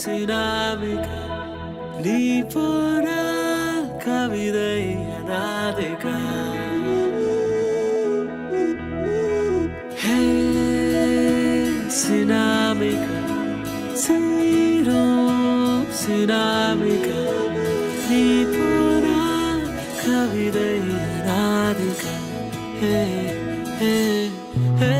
സിനാമിക നീ പോരാ കവിതൈ അനാദിക ഹേ സിനാമിക സിനാമിക നീ പോരാ കവിതൈ അനാദിക ഹേ ഹേ ഹേ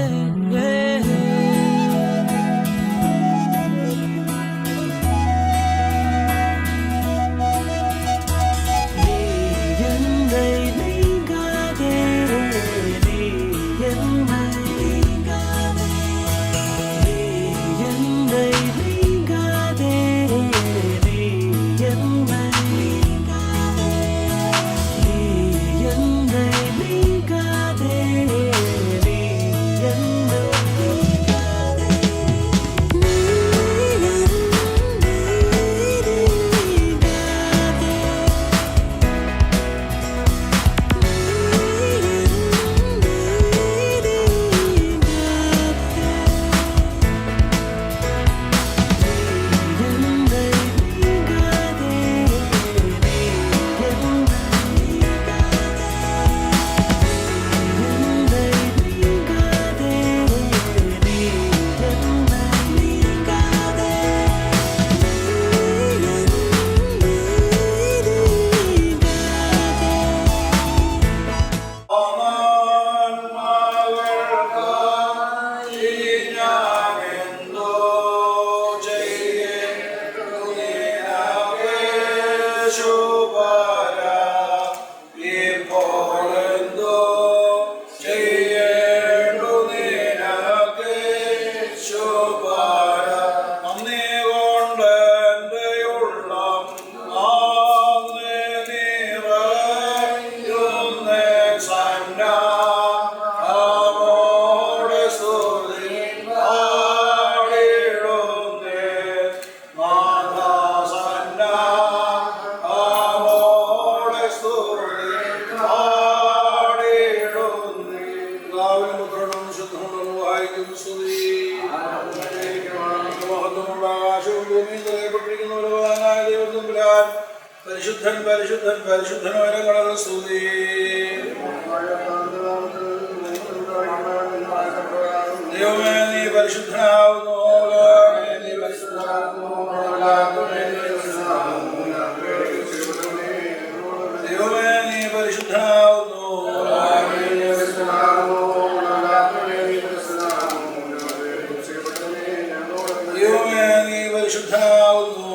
പരിശുദ്ധൻ പരിശുദ്ധൻ പരിശുദ്ധനായ കടൽ സ്തുതി. ദൈവമേ നീ പരിശുദ്ധനാകുന്നു, നീ പരിശുദ്ധനാകുന്നു. ദൈവമേ നീ പരിശുദ്ധനാകുന്നു, ദൈവമേ നീ പരിശുദ്ധനാകുന്നു.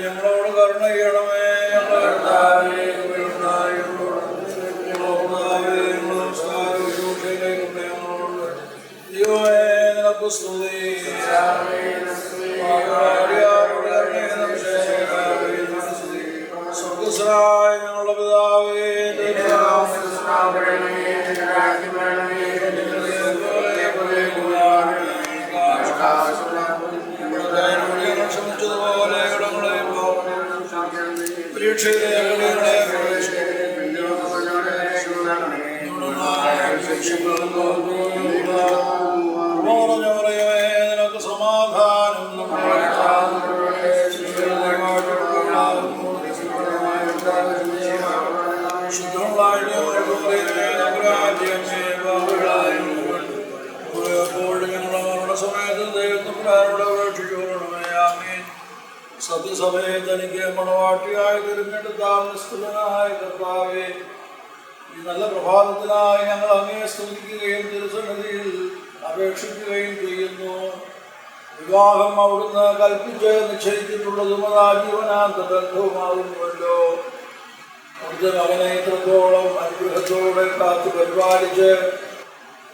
ഞങ്ങളോട് കരുണ ചെയ്യണമേ, നിനക്ക് സ്തുതി. സ്വർഗസ്വനായ ഞങ്ങളുടെ പിതാവേ, ക്ഷമിച്ചതുപോലെ പരീക്ഷയിലെ നിനക്ക് സമാധാനം. എപ്പോഴും ഞങ്ങളുടെ മരണസമയത്ത് ദൈവത്തിനോട് അപേക്ഷിച്ചുകൊള്ളണമേ. ആമേൻ. സത്യസഭയെ തനിക്ക് മണവാട്ടിയായി തിരഞ്ഞെടുത്ത നിസ്തുലനായ കർത്താവേ, ഈ നല്ല പ്രഭാതത്തിനായി ഞങ്ങൾ അങ്ങയെ സ്തുതിക്കുകയും തിരുസന്നിധിയിൽ അപേക്ഷിക്കുകയും ചെയ്യുന്നു. വിവാഹം അവിടുന്ന് കൽപ്പിച്ച് നിശ്ചയിച്ചിട്ടുള്ളതും ജീവനാന്ത ബന്ധവുമാകുന്നുവല്ലോ. അവിടുത്തെ മകനെ ഇത്രത്തോളം അനുഗ്രഹത്തോടെ കാത്തു പരിപാലിച്ച്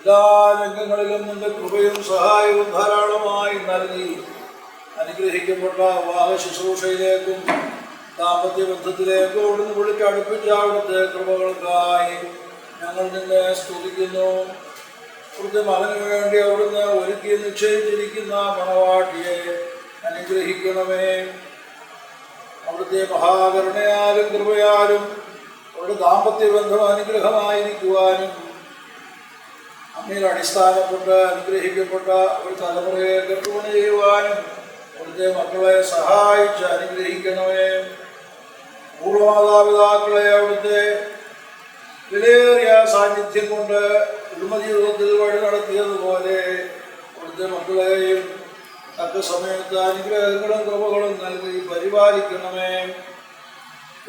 എല്ലാ രംഗങ്ങളിലും നിന്റെ കൃപയും സഹായവും ധാരാളമായി നൽകി അനുഗ്രഹിക്കപ്പെട്ട വിവാഹ ശുശ്രൂഷയിലേക്കും ദാമ്പത്യ ബന്ധത്തിലേക്കും അവിടുന്ന് വിളിച്ചടുപ്പിച്ച അവിടുത്തെ കൃപകൾക്കായി ഞങ്ങൾ നിന്നെ സ്തുതിക്കുന്നു. അവിടുത്തെ മകന് വേണ്ടി അവിടുന്ന് ഒരുക്കി നിശ്ചയിച്ചിരിക്കുന്ന മണവാട്ടിയെ അനുഗ്രഹിക്കണമേ. അവിടുത്തെ മഹാകരുണയാലും കൃപയാലും അവരുടെ ദാമ്പത്യ ബന്ധം അനുഗ്രഹമായിരിക്കുവാനും അമ്മയിൽ അടിസ്ഥാനപ്പെട്ട് അനുഗ്രഹിക്കപ്പെട്ട ഒരു തലമുറയെ കെട്ടുപണി ചെയ്യുവാനും അവിടുത്തെ മക്കളെ സഹായിച്ച് അനുഗ്രഹിക്കണമേ. പൂർവ്വമാതാപിതാക്കളെ അവിടുത്തെ വിലയേറിയ സാന്നിധ്യം കൊണ്ട് കുടുംബജീവിതത്തിൽ വഴി നടത്തിയതുപോലെ അവിടുത്തെ മക്കളെയും തക്ക സമയത്ത് അനുഗ്രഹങ്ങളും കൃപകളും നൽകി പരിപാലിക്കണമേ.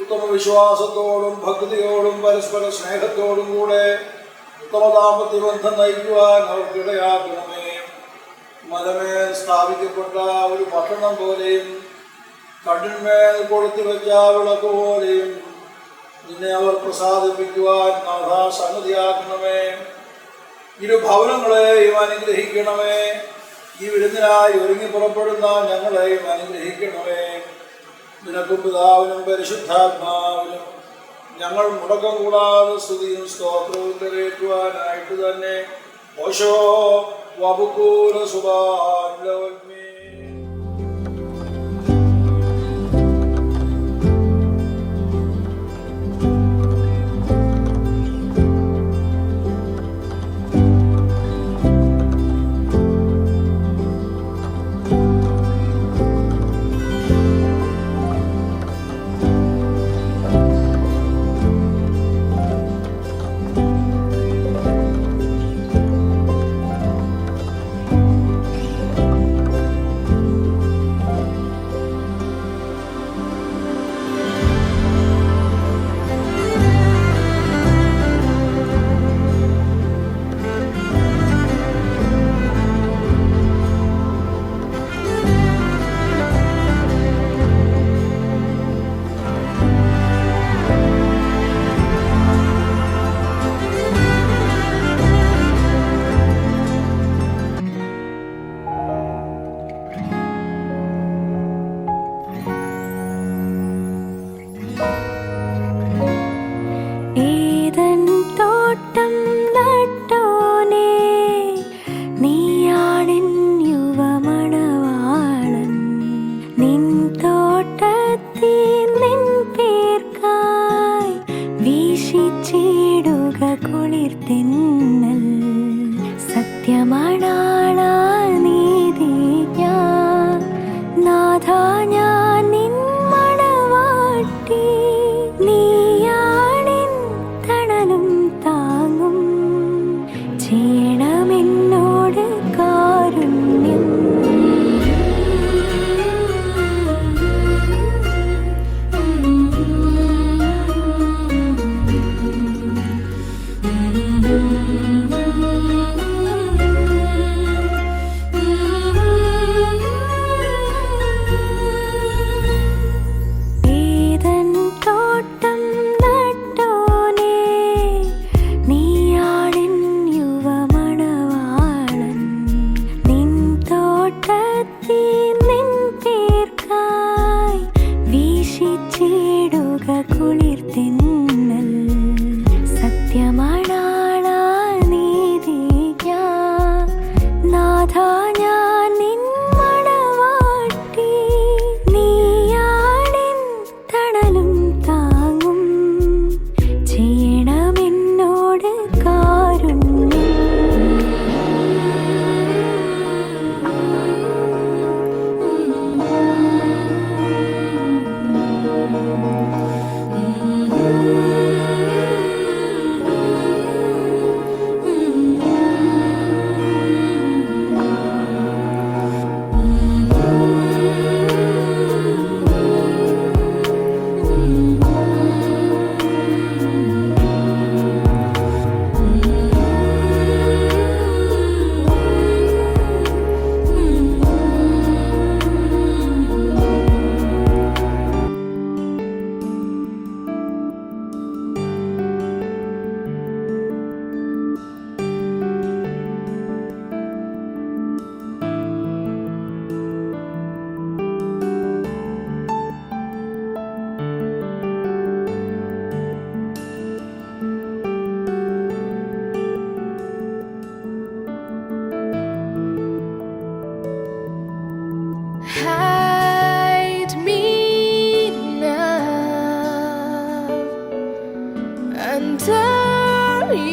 ഉത്തമ വിശ്വാസത്തോടും ഭക്തിയോടും പരസ്പര സ്നേഹത്തോടും കൂടെ ഉത്തമ ദാമ്പത്യ ബന്ധം നയിക്കുവാൻ അവർക്കിടയാക്കണമേ. മലമേൽ സ്ഥാപിക്കപ്പെട്ട ഒരു പട്ടണം പോലെയും കണ്ണിന്മേൽ കൊളുത്തി വെച്ച വിളക്ക് പോലെയും നിന്നെ അവർ പ്രസാദിപ്പിക്കുവാൻ നാഥാ സംഗതിയാക്കണമേ. ഇരു ഭവനങ്ങളെയും അനുഗ്രഹിക്കണമേ. ഈ വിരുന്നിനായി ഒരുങ്ങി പുറപ്പെടുന്ന ഞങ്ങളെയും അനുഗ്രഹിക്കണമേ. നിനക്കും പിതാവിനും പരിശുദ്ധാത്മാവിനും ഞങ്ങൾ മുടക്കം കൂടാതെ സ്തുതിയും സ്തോത്രവും കരയേറ്റുവാനായിട്ട് തന്നെ ഓശോ വബുക്കൂല സുബാൻമേ.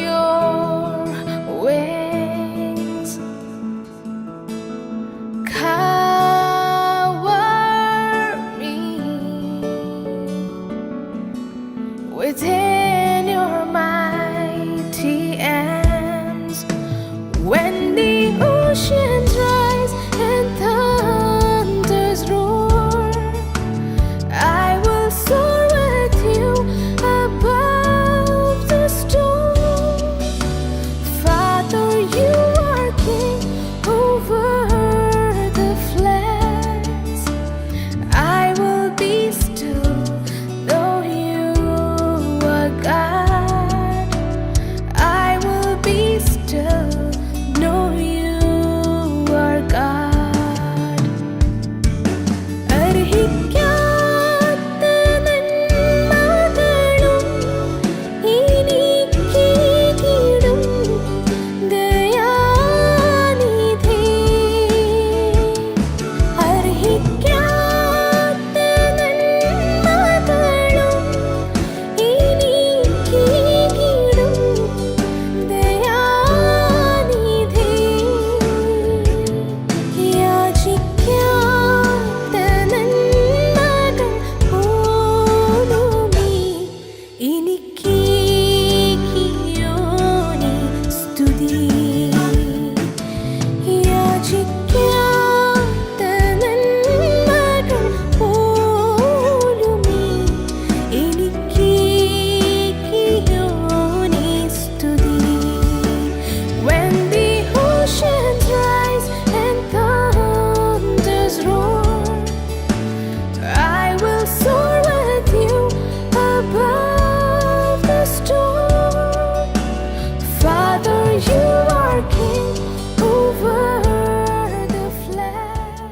your wings. Cover me within your mighty arms. When the oceans rise and thunders roar, I will soar with you above the storm. Father, you are king over the floods. I will be still, though you are God. I will be still, know you are God. അർഹിക്കാത്ത നന്മകളും എനിക്കേകിടും ദയാനിധി. അർഹിക്കാത്ത നന്മകളും എനിക്കേകിടും ദയാനിധി. യാചിക്കാത്ത നന്മകൾ പോലുമീ എനിക്കേകിയോ നീ സ്തുതി. യാചിക്കാത്ത നന്മകൾ പോലുമീ എനിക്കേകിയോ നീ സ്തുതി. When the oceans rise and thunders roar, I will soar with you above the storm. Father, you are king over the flood.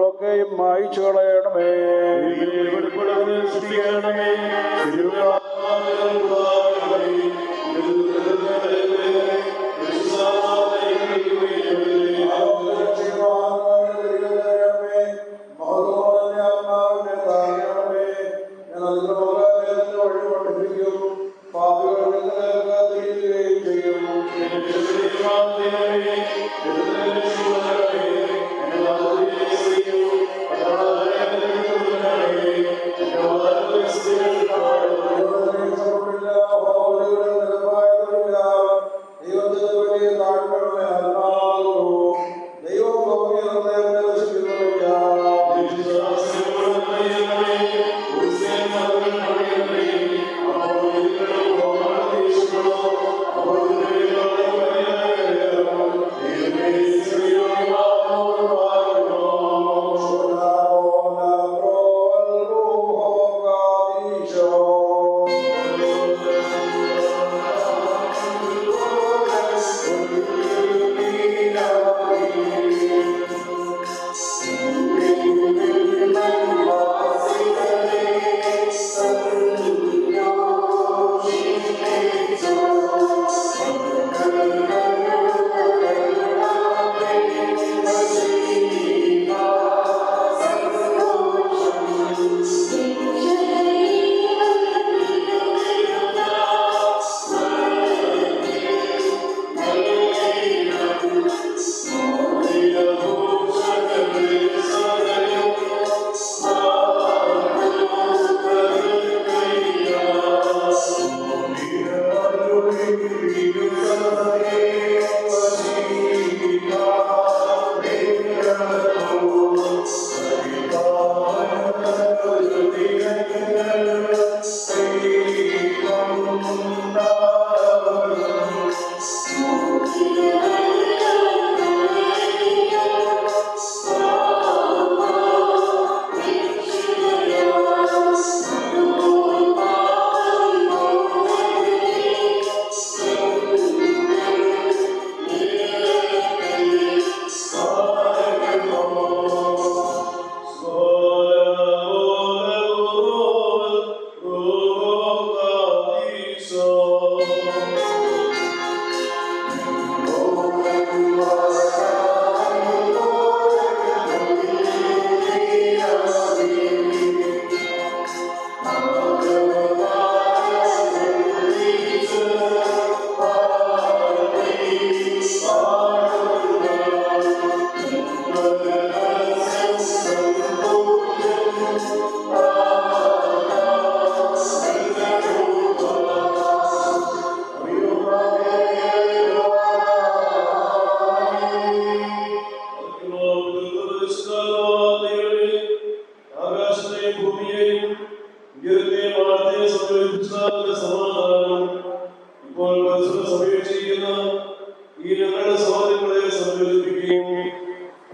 ഒക്കെയും മായിച്ചു കളയണമേ. Spirit.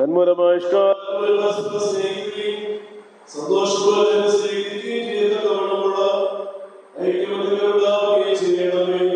തന്മൂലമായ സന്തോഷത്തോടെ സ്നേഹിക്കുകയും ചെയ്തവണ്ണമുള്ള ഐക്യമതിലുണ്ടാവുകയും ചെയ്യണമേ.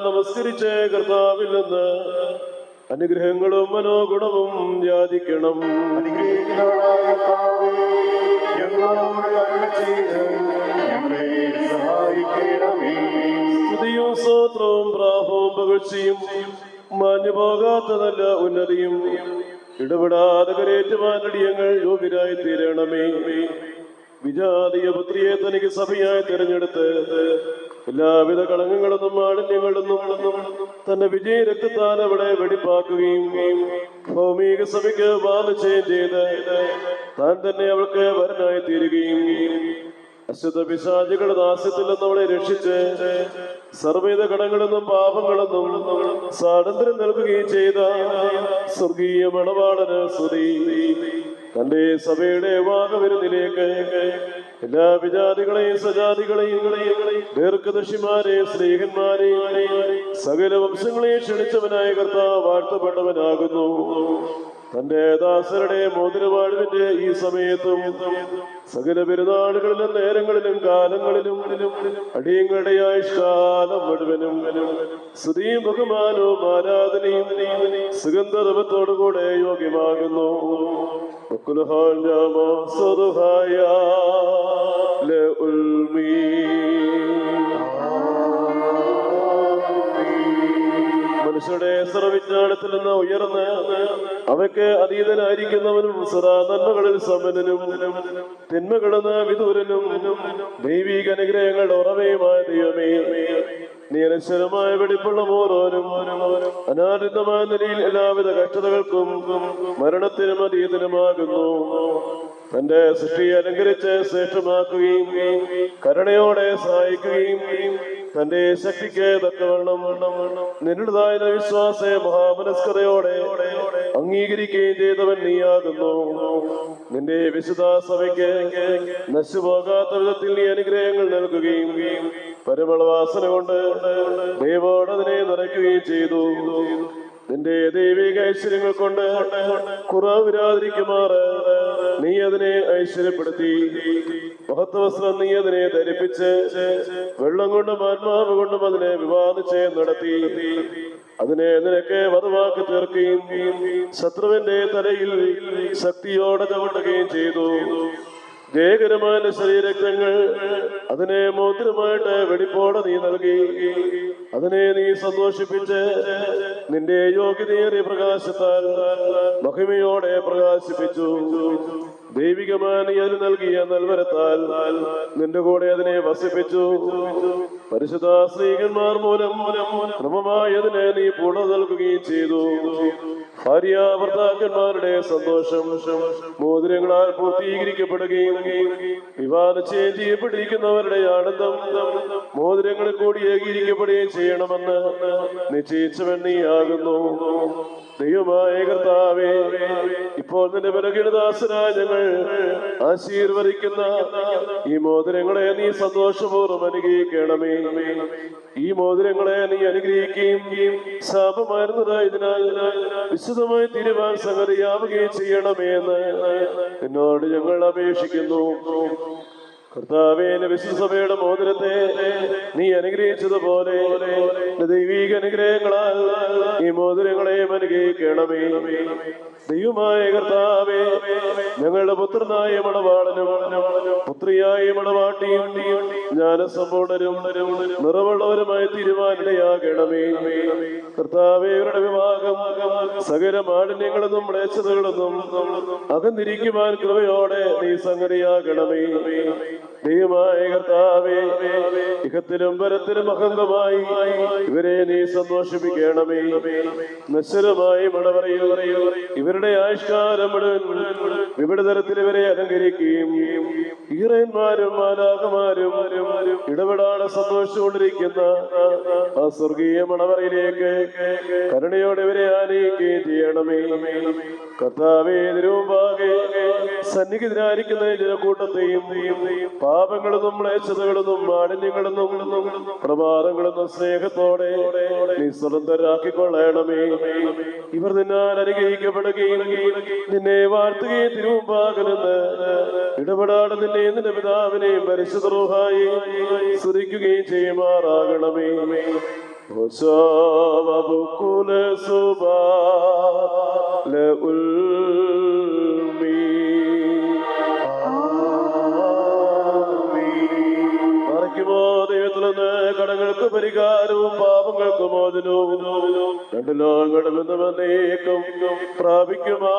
നമസ്കരിച്ച് കർത്താവിൽ നിന്ന് അനുഗ്രഹങ്ങളും മനോഗുണവും യാചിക്കണം. സ്തുതിയും സ്തോത്രവും പ്രാഭവും പകർച്ചയും മാഞ്ഞുപോകാത്ത നല്ല ഉന്നതിയും ഇടപെടാതെ കരേറ്റുവാനടിയങ്ങൾ യോഗ്യരായി തീരണമേ. വിജാതീയ പുത്രിയെ തനിക്ക് സഭയായി തിരഞ്ഞെടുത്ത് എല്ലാവിധ കളങ്കങ്ങളൊന്നും മാലിന്യങ്ങളൊന്നും തന്റെ വിജയ രക്തത്താൽ അവിടെ വെടിപ്പാക്കുകയും ഭൗമിക സഭയ്ക്ക് വാനിച്ചയം ചെയ്ത് താൻ തന്നെ അവൾക്ക് വരനായി തീരുകയും അശുദ്ധ പിശാചുകളുടെ ദാസ്യത്തിൽ നിന്ന് അവളെ രക്ഷിച്ച് സർവ്വവിധ കടങ്ങളെന്നും പാപങ്ങളെന്നും സ്വാതന്ത്ര്യം നൽകുകയും ചെയ്ത സ്വർഗീയ മണവാളന് സ്തുതി. തന്റെ സഭയുടെ വാഗവിരുന്നിലേക്ക് എല്ലാ വിജാതികളെയും സജാതികളെയും ദീർഘദർശിമാരെയും സ്നേഹന്മാരെയും സകല വംശങ്ങളെയും ക്ഷണിച്ചവനായ കർത്താവ് വാഴ്ത്തപ്പെട്ടവനാകുന്നു. തന്റെ ദാസരുടെ മോതിരവാഴ്വിന്റെ ഈ സമയത്തും സകല പെരുന്നാളുകളിലും നേരങ്ങളിലും കാലങ്ങളിലും അടിയങ്ങളുടെ ആയുഷ്കാലം മുഴുവനും സ്തുതിയും ബഹുമാനവും ആരാധനയും സുഗന്ധരവത്തോടുകൂടെ യോഗ്യമാകുന്നു. മനുഷ്യരുടെ സർവവിജ്ഞാനത്തിൽ നിന്ന് ഉയർന്ന് അവയ്ക്ക് അതീതനായിരിക്കുന്നവനും സദാ നന്മകളിൽ സമ്പന്നനും തിന്മകളിൽ നിന്ന് വിദൂരനും ദൈവീക അനുഗ്രഹങ്ങളുടെ ഉറവയുമായ ദൈവമേ, നീ അനശ്വരമായ വെടിപ്പുള്ള ഓരോനും അനാദിതമായ നിലയിൽ എല്ലാവിധ കഷ്ടതകൾക്കും മരണത്തിനും അതീതനുമാകുന്നു. തന്റെ സൃഷ്ടിയെ അലങ്കരിച്ച് ശ്രേഷ്ഠമാക്കുകയും കരുണയോടെ സഹായിക്കുകയും തന്റെ ശക്തിക്ക് തക്കവണ്ണം നിന്നുടേതായ വിശ്വാസ മഹാമനസ്കതയോടെ അംഗീകരിക്കുകയും ചെയ്തവൻ നീയാകുന്നു. നിന്റെ വിശുദ്ധ സഭയ്ക്ക് നശിച്ചുപോകാത്ത വിധത്തിൽ നീ അനുഗ്രഹങ്ങൾ നൽകുകയും പരിമളവാസന കൊണ്ട് ദൈവോട് അതിനെ നിറയ്ക്കുകയും ചെയ്തു. നിന്റെ ദൈവിക ഐശ്വര്യങ്ങൾ കൊണ്ട് കുറവ് വരാതിരിക്കുമാറ് നീ അതിനെ ഐശ്വര്യപ്പെടുത്തി. മഹത്വവസ്ത്രം നീ അതിനെ ധരിപ്പിച്ച് വെള്ളം കൊണ്ടും ആത്മാവ് കൊണ്ടും അതിനെ വിവാദിച്ച് നടത്തി. അതിനെ നിനക്ക് വധവാക്കി തീർക്കുകയും ശത്രുവിന്റെ തലയിൽ ശക്തിയോടെ ചവിട്ടുകയും ചെയ്തു. ജയകരമായ ശരീരങ്ങൾ അതിനെ മോതിരമായിട്ട് വെടിപ്പോടെ നീ നൽകി. അതിനെ നീ സന്തോഷിപ്പിച്ച് നിന്റെ യോഗ്യതയേറിയ പ്രകാശത്താൽ മഹിമയോടെ പ്രകാശിപ്പിച്ചു. ദൈവികമായ നീ അതിന് നൽകിയ നൽവരത്താൽ നിന്റെ കൂടെ അതിനെ വസിപ്പിച്ചു. പരിശുദ്ധ സ്ത്രീകന്മാർ മൂലം ക്രമമായി അതിനെ നീ പൂർണ്ണ നൽകുകയും ചെയ്തു. ഭാര്യ ഭർത്താക്കന്മാരുടെ സന്തോഷം മോതിരങ്ങളാൽ പൂർത്തീകരിക്കപ്പെടുകയും വിവാഹനിശ്ചയം ചെയ്യപ്പെട്ടിരിക്കുന്നവരുടെ ആനന്ദം മോതിരങ്ങളിൽ കൂടി ഏകീകരിക്കപ്പെടുകയും ചെയ്യണമെന്ന് നിശ്ചയിച്ചവൻ നീയാകുന്നു. ദൈവമായ കർത്താവേ, ഇപ്പോൾ നിന്റെ ബലഹീനദാസനായ ഞങ്ങൾ ആശീർവദിക്കുന്ന ഈ മോതിരങ്ങളെ നീ സന്തോഷപൂർവ്വം അനുഗ്രഹിക്കണമേ. ഈ മോതിരങ്ങളെ നീ അനുഗ്രഹിക്കുകയും ശാപമായിരുന്നതായതിനാൽ വിശുദ്ധമായി തീരുവാൻ സംഗതിയാവുകയും ചെയ്യണമേ എന്ന് എന്നോട് ഞങ്ങൾ അപേക്ഷിക്കുന്നു. കർത്താവേ, വിശ്വസഭയുടെ മോതിരത്തെ നീ അനുഗ്രഹിച്ചതുപോലെ ദൈവീക അനുഗ്രഹങ്ങളാൽ ഈ മോതിരങ്ങളെയും അനുഗ്രഹിക്കണമേ. ദൈവമായ കർത്താവേ, ഞങ്ങളുടെ പുത്രനായ മണവാളനും പുത്രിയായ മണവാട്ടിയും ജ്ഞാനസമ്പൂർണരും നിറവുള്ളവരുമായി തീരുമാനിടയാകണമേ. കർത്താവേ, ഇവരുടെ വിവാഹം സകല മാലിന്യങ്ങളെന്നും മ്ലേച്ഛതകളെന്നും അകന്നിരിക്കുവാൻ കൃപയോടെ നീ സംഗതിയാകണമേ. ദൈവമായ കർത്താവേ, ഇഹത്തിലും പരത്തിലും അഹന്തമായി ഇവരെ നീ സന്തോഷിപ്പിക്കണമേ. നശ്വരമായി മണവറയിൽ ഇവരുടെ ആയുഷ്കാലം വിവിധ തരത്തിൽ ഇവരെ അലങ്കരിക്കുകയും ഈറന്മാരും മാലാഖമാരും ഇടപെടാതെ സന്തോഷിച്ചുകൊണ്ടിരിക്കുന്ന ആ സ്വർഗീയ മണവറയിലേക്ക് കരുണയോടെ ഇവരെ ആനയിക്കുകയും ചെയ്യണമേ. കർത്താവേ, ഇതിനുമുമ്പാകെ സന്നിഹിതരായിരിക്കുന്ന ജനക്കൂട്ടത്തെയും പാപങ്ങളെന്നും മ്ലേച്ഛതകളെന്നും മാലിന്യങ്ങളെന്നും പ്രമാദങ്ങളെന്നും സ്നേഹത്തോടെ നീ സ്വതന്ത്രരാക്കിക്കൊള്ളണമേ. ഇവർ നിന്നാൽ അനുഗ്രഹിക്കപ്പെടുകയും നിന്നെ വാഴ്ത്തുകയും തിരുമുമ്പാകെ നിന്ന് ഇടപെടാതെ നിന്നെയും നിന്റെ പിതാവിനെയും പരിശുദ്ധ റൂഹായി സ്തുതിക്കുകയും ചെയ്യുമാറാകണമേ. ദൈവത്തിൽ നിന്ന് കടങ്ങൾക്ക് പരിഹാരവും പാപങ്ങൾക്ക് മോചനവും രണ്ടു ലോകങ്ങളും എന്നും എന്നേക്കും പ്രാപിക്കുമാറാകട്ടെ.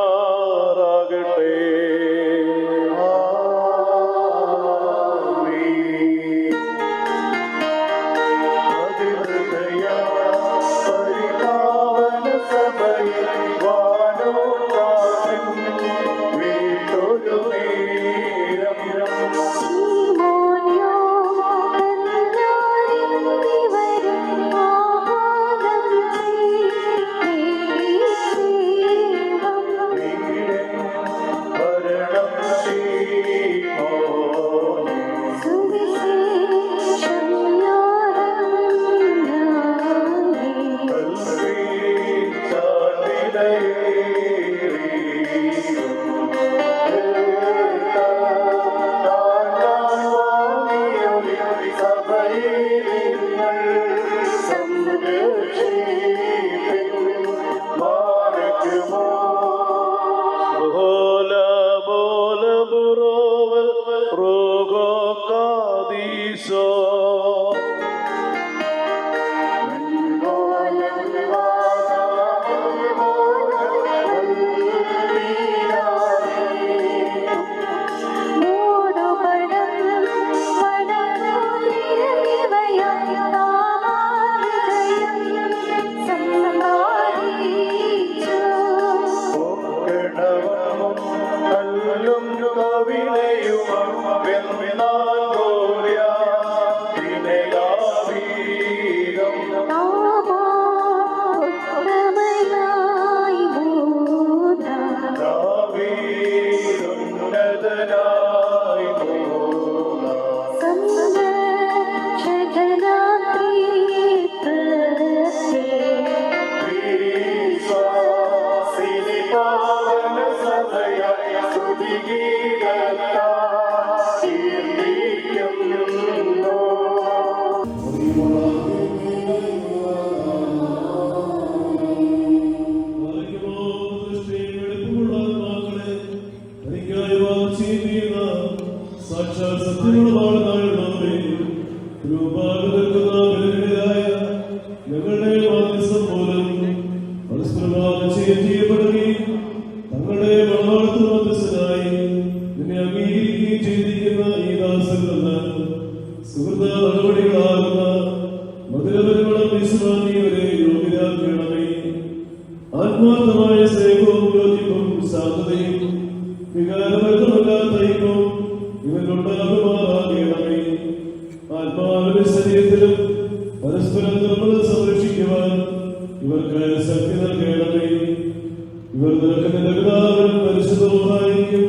ഇവർ നിനക്ക് നിന്റെ പിതാവിനും പരിശുദ്ധമായിരിക്കും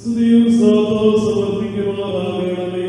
സ്തുതിയും സ്തോത്രവും സമർപ്പിക്കുമാറാകണമേ.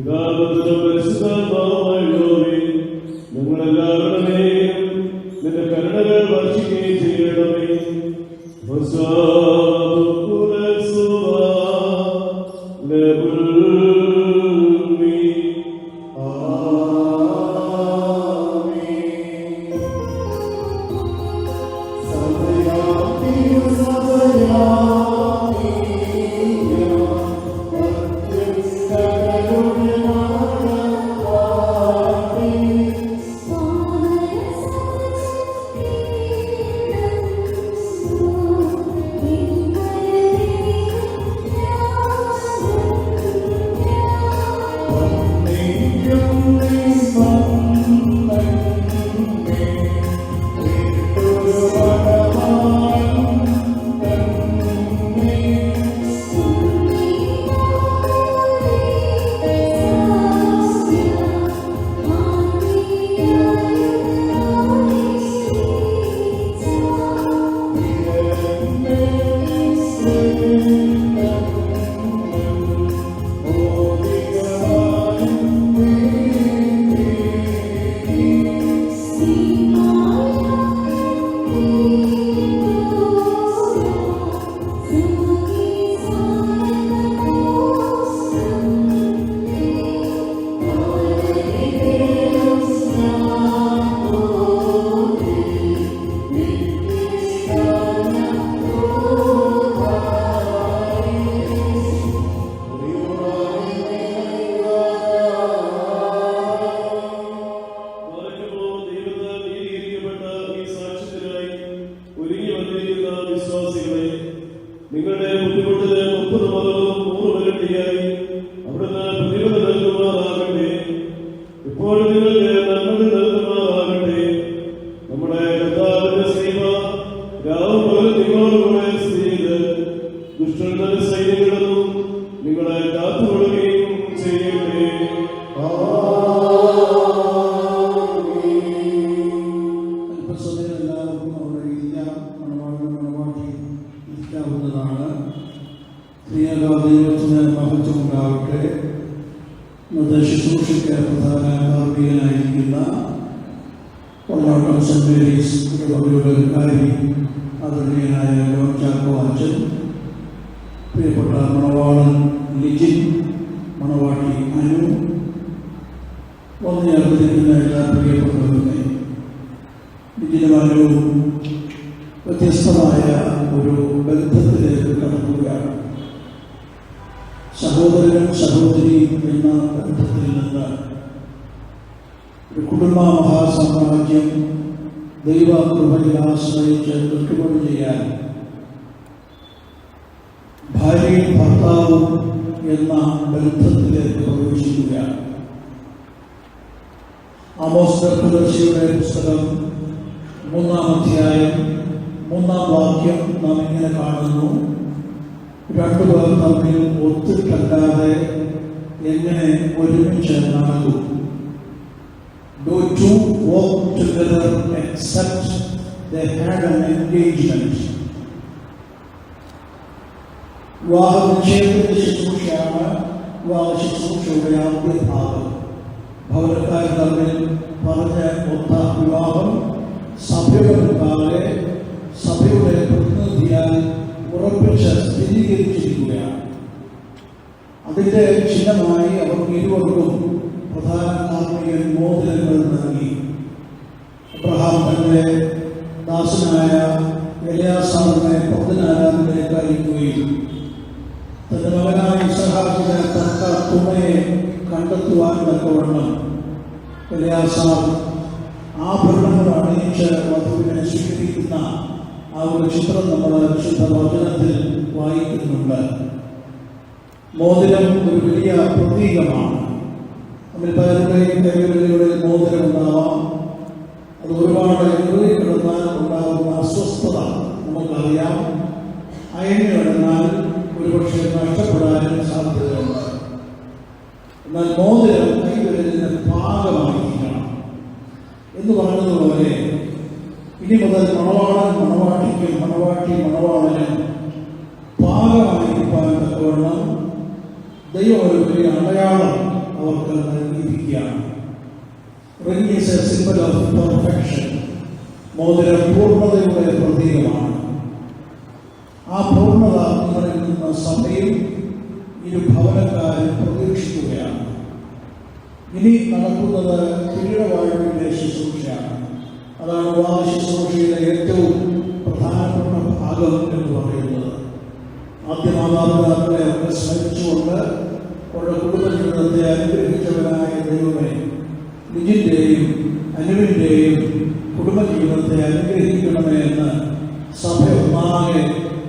പിതാവിനും പരിശുദ്ധാത്മാവുമായുള്ളവരേ, ഞങ്ങളെല്ലാവരുടെയും നിന്റെ കരുണകൾ വർഷിക്കുകയും ചെയ്യണമേ. നിങ്ങളുടെ ബുദ്ധിമുട്ടിന് 30 മുതലും 100 ഇരട്ടിയായി അവിടുന്ന് പ്രതിഫലം നൽകുമാറാകട്ടെ. ഇപ്പോഴും നിങ്ങൾക്ക് നന്മകൾ നൽകുമാറാകട്ടെ. നമ്മുടെ കർത്താവിന്റെ സേവ രാവും പകലും നിങ്ങളോടുകൂടെ സ്ഥിതി ചെയ്ത് ദുഷ്ടന്റെ സൈന്യങ്ങളൊന്നും നിങ്ങളെ കാത്തുകൊള്ളുകയും ചെയ്യട്ടെ. ദൈവത്തിന് മഹത്വമുണ്ടാവട്ടെ. ഇന്നത്തെ ശുശ്രൂഷയ്ക്ക് പ്രധാന കാർമ്മികനായിരിക്കുന്ന കൊള്ളാട്ടം സെന്റ് മേരീസ് ഇടവകയുടെ വികാരി ആദരണീയനായ ജോൺ ചാക്കോ അച്ഛൻ, പ്രിയപ്പെട്ട മണവാളൻ ലിജിൻ, മണവാട്ടി അനു, വന്നു ചേർന്നിരിക്കുന്ന എല്ലാ പ്രിയപ്പെട്ടവരുടെ ലിജിനുമായും വ്യത്യസ്തമായ ഒരു ബന്ധത്തിലേക്ക് കടക്കുകയാണ്. സഹോദരനും സഹോദരിയും എന്ന ബന്ധത്തിൽ നിന്ന് ഒരു കുടുംബ മഹാസാമ്രാജ്യം ദൈവ കൃപയിൽ ആശ്രയിച്ച് കെട്ടുപണി ചെയ്യാൻ ഭാര്യയും ഭർത്താവും എന്ന ബന്ധത്തിലേക്ക് പ്രവേശിക്കുകയാണ്. ആമോസ് ദീർഘദർശിയുടെ പുസ്തകം 3-ാം അധ്യായം 3-ാം വാക്യം നാം ഇങ്ങനെ കാണുന്നു: രണ്ടുപേർ തമ്മിൽ ഒത്തിട്ടല്ലാതെ എങ്ങനെ ഒരുമിച്ച് നടക്കും? Do two walk together except they had an engagement? വിവാഹനിശ്ചയത്തിന്റെ ശുശ്രൂഷയാണ് വിവാഹ ശുശ്രൂഷയുടെ ആദ്യ ഭാഗം. ഭവനക്കാർ തമ്മിൽ പറഞ്ഞ ഒത്ത വിവാഹം സഭയുടെ മുമ്പാകെ സഭയുടെ പ്രതിനിധിയാൽ ഉറപ്പിച്ച് സ്ഥിരീകരിച്ചിരിക്കുകയാണ്. അതിൻ്റെ ചിഹ്നമായി അവർക്ക് ഇരുവർക്കും പ്രധാന കാർമ്മികൻ മോതിരങ്ങൾ നൽകി. അബ്രഹാം തന്റെ ദാസനായ എലിയാസാറിനെ പതിനാരാധനയിലേക്ക് അയക്കുകയും തന്റെ മകനായ ഇസ്ഹാക്കിന് തക്ക തുണയെ കണ്ടെത്തുവാൻ തക്കവണ്ണം എലിയാസാർ ആഭരണങ്ങൾ അണിയിച്ച് വധുവിനെ സ്വീകരിക്കുന്ന ആ ഒരു ചിത്രം നമ്മൾ വിശുദ്ധ വചനത്തിൽ വായിക്കുന്നുണ്ട്. മോതിരം ഒരു വലിയ പ്രതീകമാണ്. നമ്മൾ പലരുടെയും കൈകളിലൂടെ മോതിരം ഉണ്ടാവാം. അത് ഒരുപാട് എറി കിടന്നാൽ ഉണ്ടാകുന്ന അസ്വസ്ഥത നമുക്കറിയാം. അയഞ്ഞു കിടന്നാൽ ഒരുപക്ഷെ നഷ്ടപ്പെടാനും സാധ്യതയുണ്ട്. എന്നാൽ മോതിരം കൈവിരലിന് പാകമായിരിക്കണം എന്ന് പറഞ്ഞതുപോലെ ഇനി മുതൽ മണവാളൻ മണവാട്ടിക്കും മണവാട്ടി മണവാളനും പാകമായിരിക്കാൻ തക്കവണ്ണം ദൈവം ഒരു വലിയ അടയാളം അവർക്ക് is a symbol of perfection. മോതിരം പൂർണ്ണതയുടെ പ്രതീകമാണ്. ആ പൂർണ്ണത നിങ്ങളിൽ നിന്ന് സഭയും ഇരു ഭവനക്കാരും പ്രതീക്ഷിക്കുകയാണ്. ഇനി നടക്കുന്നത് കിരീടവാഴ്വിന്റെ ശുശ്രൂഷയാണ്. അതാണ് വിവാഹ ശുശ്രൂഷയുടെ ഏറ്റവും പ്രധാനപ്പെട്ട ഭാഗം എന്ന് പറയുന്നത്. ആദ്യ മാതാപിതാക്കളെ ഒക്കെ സ്മരിച്ചുകൊണ്ട് അവരുടെ കുടുംബജീവിതത്തെ അനുഗ്രഹിച്ചവനായ ദൈവമേ, ലിജിന്റെയും അനുവിന്റെയും കുടുംബജീവിതത്തെ അനുഗ്രഹിക്കണമേ എന്ന് സഭ ഒന്നാകെ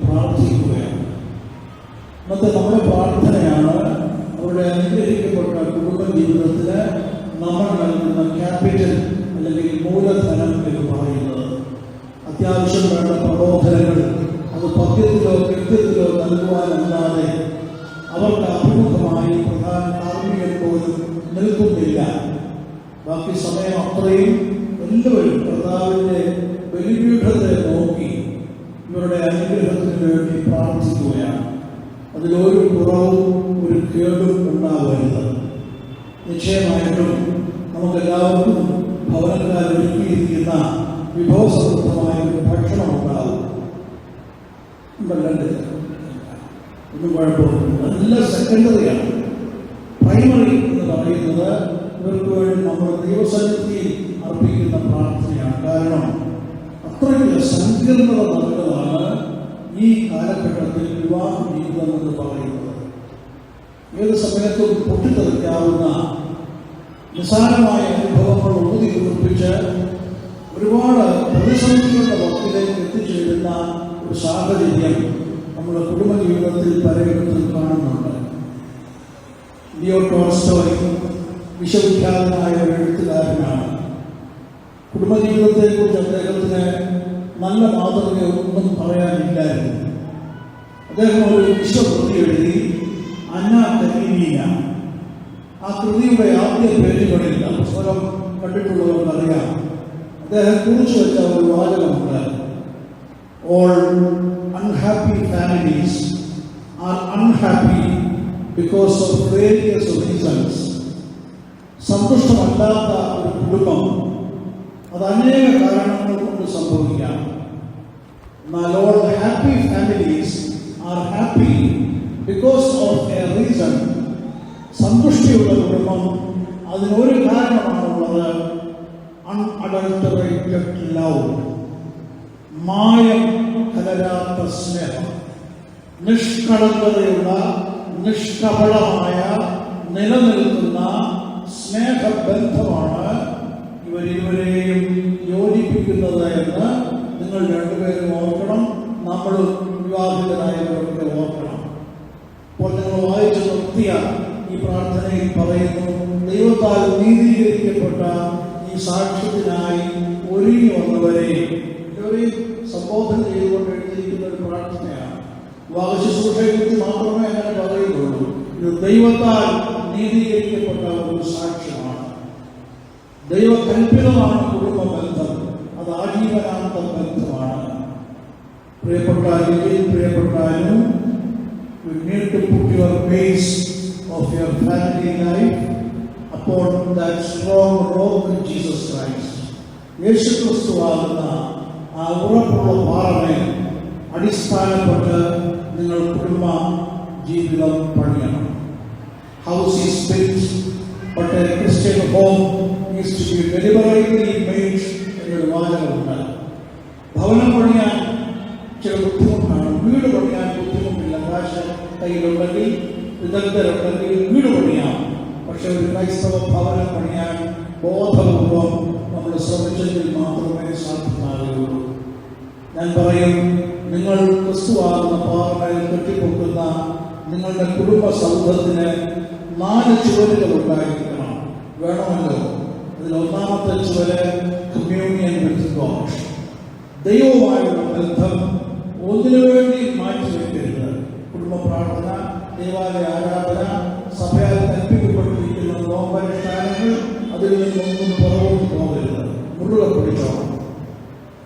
പ്രാർത്ഥിക്കുകയാണ്. ഇന്നത്തെ നമ്മുടെ പ്രാർത്ഥനയാണ് അവരുടെ അനുഗ്രഹിക്കപ്പെട്ട കുടുംബജീവിതത്തിന് നമ്മൾ നൽകുന്ന ക്യാപിറ്റൽ അല്ലെങ്കിൽ മൂലധനം എന്ന് പറയുന്നത്. അത്യാവശ്യം വേണ്ട പ്രബോധനങ്ങൾ അത് പദ്യത്തിലോ കൃത്യത്തിലോ നൽകുവാനല്ലാതെ അവർക്ക് അഭിമുഖമായി പ്രധാന കാർമ്മികൻ പോലും നിൽക്കുന്നില്ല. ബാക്കി സമയം അത്രയും എല്ലാവരും കർത്താവിൻ്റെ ബലിപീഠത്തെ നോക്കി ഇവരുടെ അനുഗ്രഹത്തിന് വേണ്ടി പ്രാർത്ഥിക്കുകയാണ്. അതിലൊരു കുറവും ഒരു കേടും ഉണ്ടാവരുത്. നിശ്ചയമായിട്ടും നമുക്കെല്ലാവർക്കും ഭവനക്കാർ ഒരുക്കിയിരിക്കുന്ന വിഭവസമൃദ്ധമായ ഒരു ഭക്ഷണം ഉണ്ടാവും. ഒന്നും കുഴപ്പമില്ല. നല്ല സെക്കൻഡറിയാണ്. പ്രൈമറി എന്ന് പറയുന്നത് ഇവർക്ക് വേണ്ടി നമ്മൾ ദൈവസന്നിധിയിൽ അർപ്പിക്കുന്ന പ്രാർത്ഥനയാണ്. കാരണം അത്രയ്ക്ക് സങ്കീർണത നൽകുന്നതാണ് ഈ കാലഘട്ടത്തിൽ വിവാഹ ജീവിതം എന്ന് പറയുന്നത്. ഏത് സമയത്തും പൊട്ടിത്തെറിക്കാവുന്ന നിസ്സാരമായ അനുഭവങ്ങൾ ഊതി കുറിപ്പിച്ച് ഒരുപാട് പ്രതിസന്ധികളുടെ വക്കിലേക്ക് എത്തിച്ചേരുന്ന ഒരു സാഹചര്യം നമ്മുടെ കുടുംബജീവിതത്തിൽ പലയിടത്തും കാണുന്നുണ്ട്. ലിയോ ടോൾസ്റ്റോയ് വിശ്വവിഖ്യാതനായ ഒരു എഴുത്തുകാരനാണ്. കുടുംബജീവിതത്തെക്കുറിച്ച് അദ്ദേഹത്തിന് നല്ല മാതൃകയൊന്നും പറയാനില്ലായിരുന്നു. അദ്ദേഹം ഒരു വിശ്വകൃതി എഴുതി, അന്നാ കരീനീന. ആ കൃതിയുടെ ആദ്യ പേരുകളിൽ ആ പുസ്തകം കണ്ടിട്ടുള്ളവർക്കറിയാം. അദ്ദേഹം കുറിച്ചു വെച്ച ഒരു വാചകമുണ്ട്: all unhappy families are unhappy because of various reasons. സന്തുഷ്ടമല്ലാത്ത ഒരു കുടുംബം അത് അനേക കാരണങ്ങൾ കൊണ്ട് സംഭവിക്കാം. എന്നാൽ all happy families are happy because of a reason. സന്തുഷ്ടിയുള്ള കുടുംബം അതിനൊരു കാരണമാണുള്ളത്: unadulterated love. മായം കലരാത്ത സ്നേഹം, നിഷ്കളങ്കതയുള്ള നിഷ്കപടമായ നിലനിൽക്കുന്ന സ്നേഹബന്ധമാണ് ഇവരിവരെയും യോജിപ്പിക്കുന്നത് എന്ന് നിങ്ങൾ രണ്ടുപേരും ഓർക്കണം. നമ്മൾ വിവാഹിതരായവരൊക്കെ ഓർക്കണം. അപ്പോൾ നിങ്ങൾ വായിച്ചു നിർത്തിയ ഈ പ്രാർത്ഥനയിൽ പറയുന്നു: ദൈവത്താൽ നീതീകരിക്കപ്പെട്ട ഈ സാക്ഷ്യത്തിനായി ഒരുങ്ങി വന്നവരെ സംബോധന ചെയ്തുകൊണ്ട് എഴുതിയിരിക്കുന്ന ഒരു പ്രാർത്ഥനയാണ്. വിവാഹ ശുശ്രൂഷയെക്കുറിച്ച് മാത്രമേ അങ്ങനെ പറയുന്നുള്ളൂ. ഇത് ദൈവത്താൽ നീതീകരിക്കപ്പെട്ട ഒരു സാക്ഷ്യമാണ്. ദൈവകൽപ്പിതമാണ് കുടുംബ ബന്ധം. അത് ആജീവനാന്ത ബന്ധമാണ്. പ്രിയപ്പെട്ടാലും you need to put your base of your family life upon that strong rock in Jesus Christ. യേശു ക്രിസ്തുവാകുന്ന ആ ഉറപ്പുള്ള പാറമേൽ അടിസ്ഥാനപ്പെട്ട് നിങ്ങൾ കുടുംബ ജീവിതം പണിയണം. House is built but a Christian home is to be deliberately made എന്നൊരു വാചകമുണ്ട്. ഭവനം പണിയാൻ ചില ബുദ്ധിമുട്ടാണ്. വീട് പണിയാൻ ബുദ്ധിമുട്ടില്ല. കാശ് കയ്യിലുണ്ടെങ്കിൽ, വിദഗ്ധരുണ്ടെങ്കിൽ വീട് പണിയാം. പക്ഷെ ഒരു ക്രൈസ്തവ ഭവനം പണിയാൻ ബോധപൂർവം നമ്മൾ ശ്രമിച്ചെങ്കിൽ മാത്രമേ സാധ്യമാകുകയുള്ളൂ. ഞാൻ പറയും, നിങ്ങൾ ക്രിസ്തുവാകുന്ന പാറമേൽ കെട്ടിപ്പൊക്കുന്ന നിങ്ങളുടെ കുടുംബ സൗധത്തിന് 4 ചുവരുകൾ ഉണ്ടായിരിക്കണം. വേണമല്ലോ. അതിൽ ഒന്നാമത്തെ ചുവര് കമ്മ്യൂണിയൻ വിത്ത് ഗോഡ്. ദൈവവുമായുള്ള ബന്ധം ഒന്നിനു വേണ്ടി മാറ്റിവെക്കരുത്. കുടുംബ പ്രാർത്ഥന, ദേവാലയ ആരാധന, സഭയാൽ കൽപ്പിക്കപ്പെട്ടിരിക്കുന്ന നോമ്പനുഷ്ഠാനങ്ങൾ, അതിൽ നിന്നൊന്നും പുറകോട്ട് പോകരുത്. മുഴുവൻ പിടിച്ചോണം.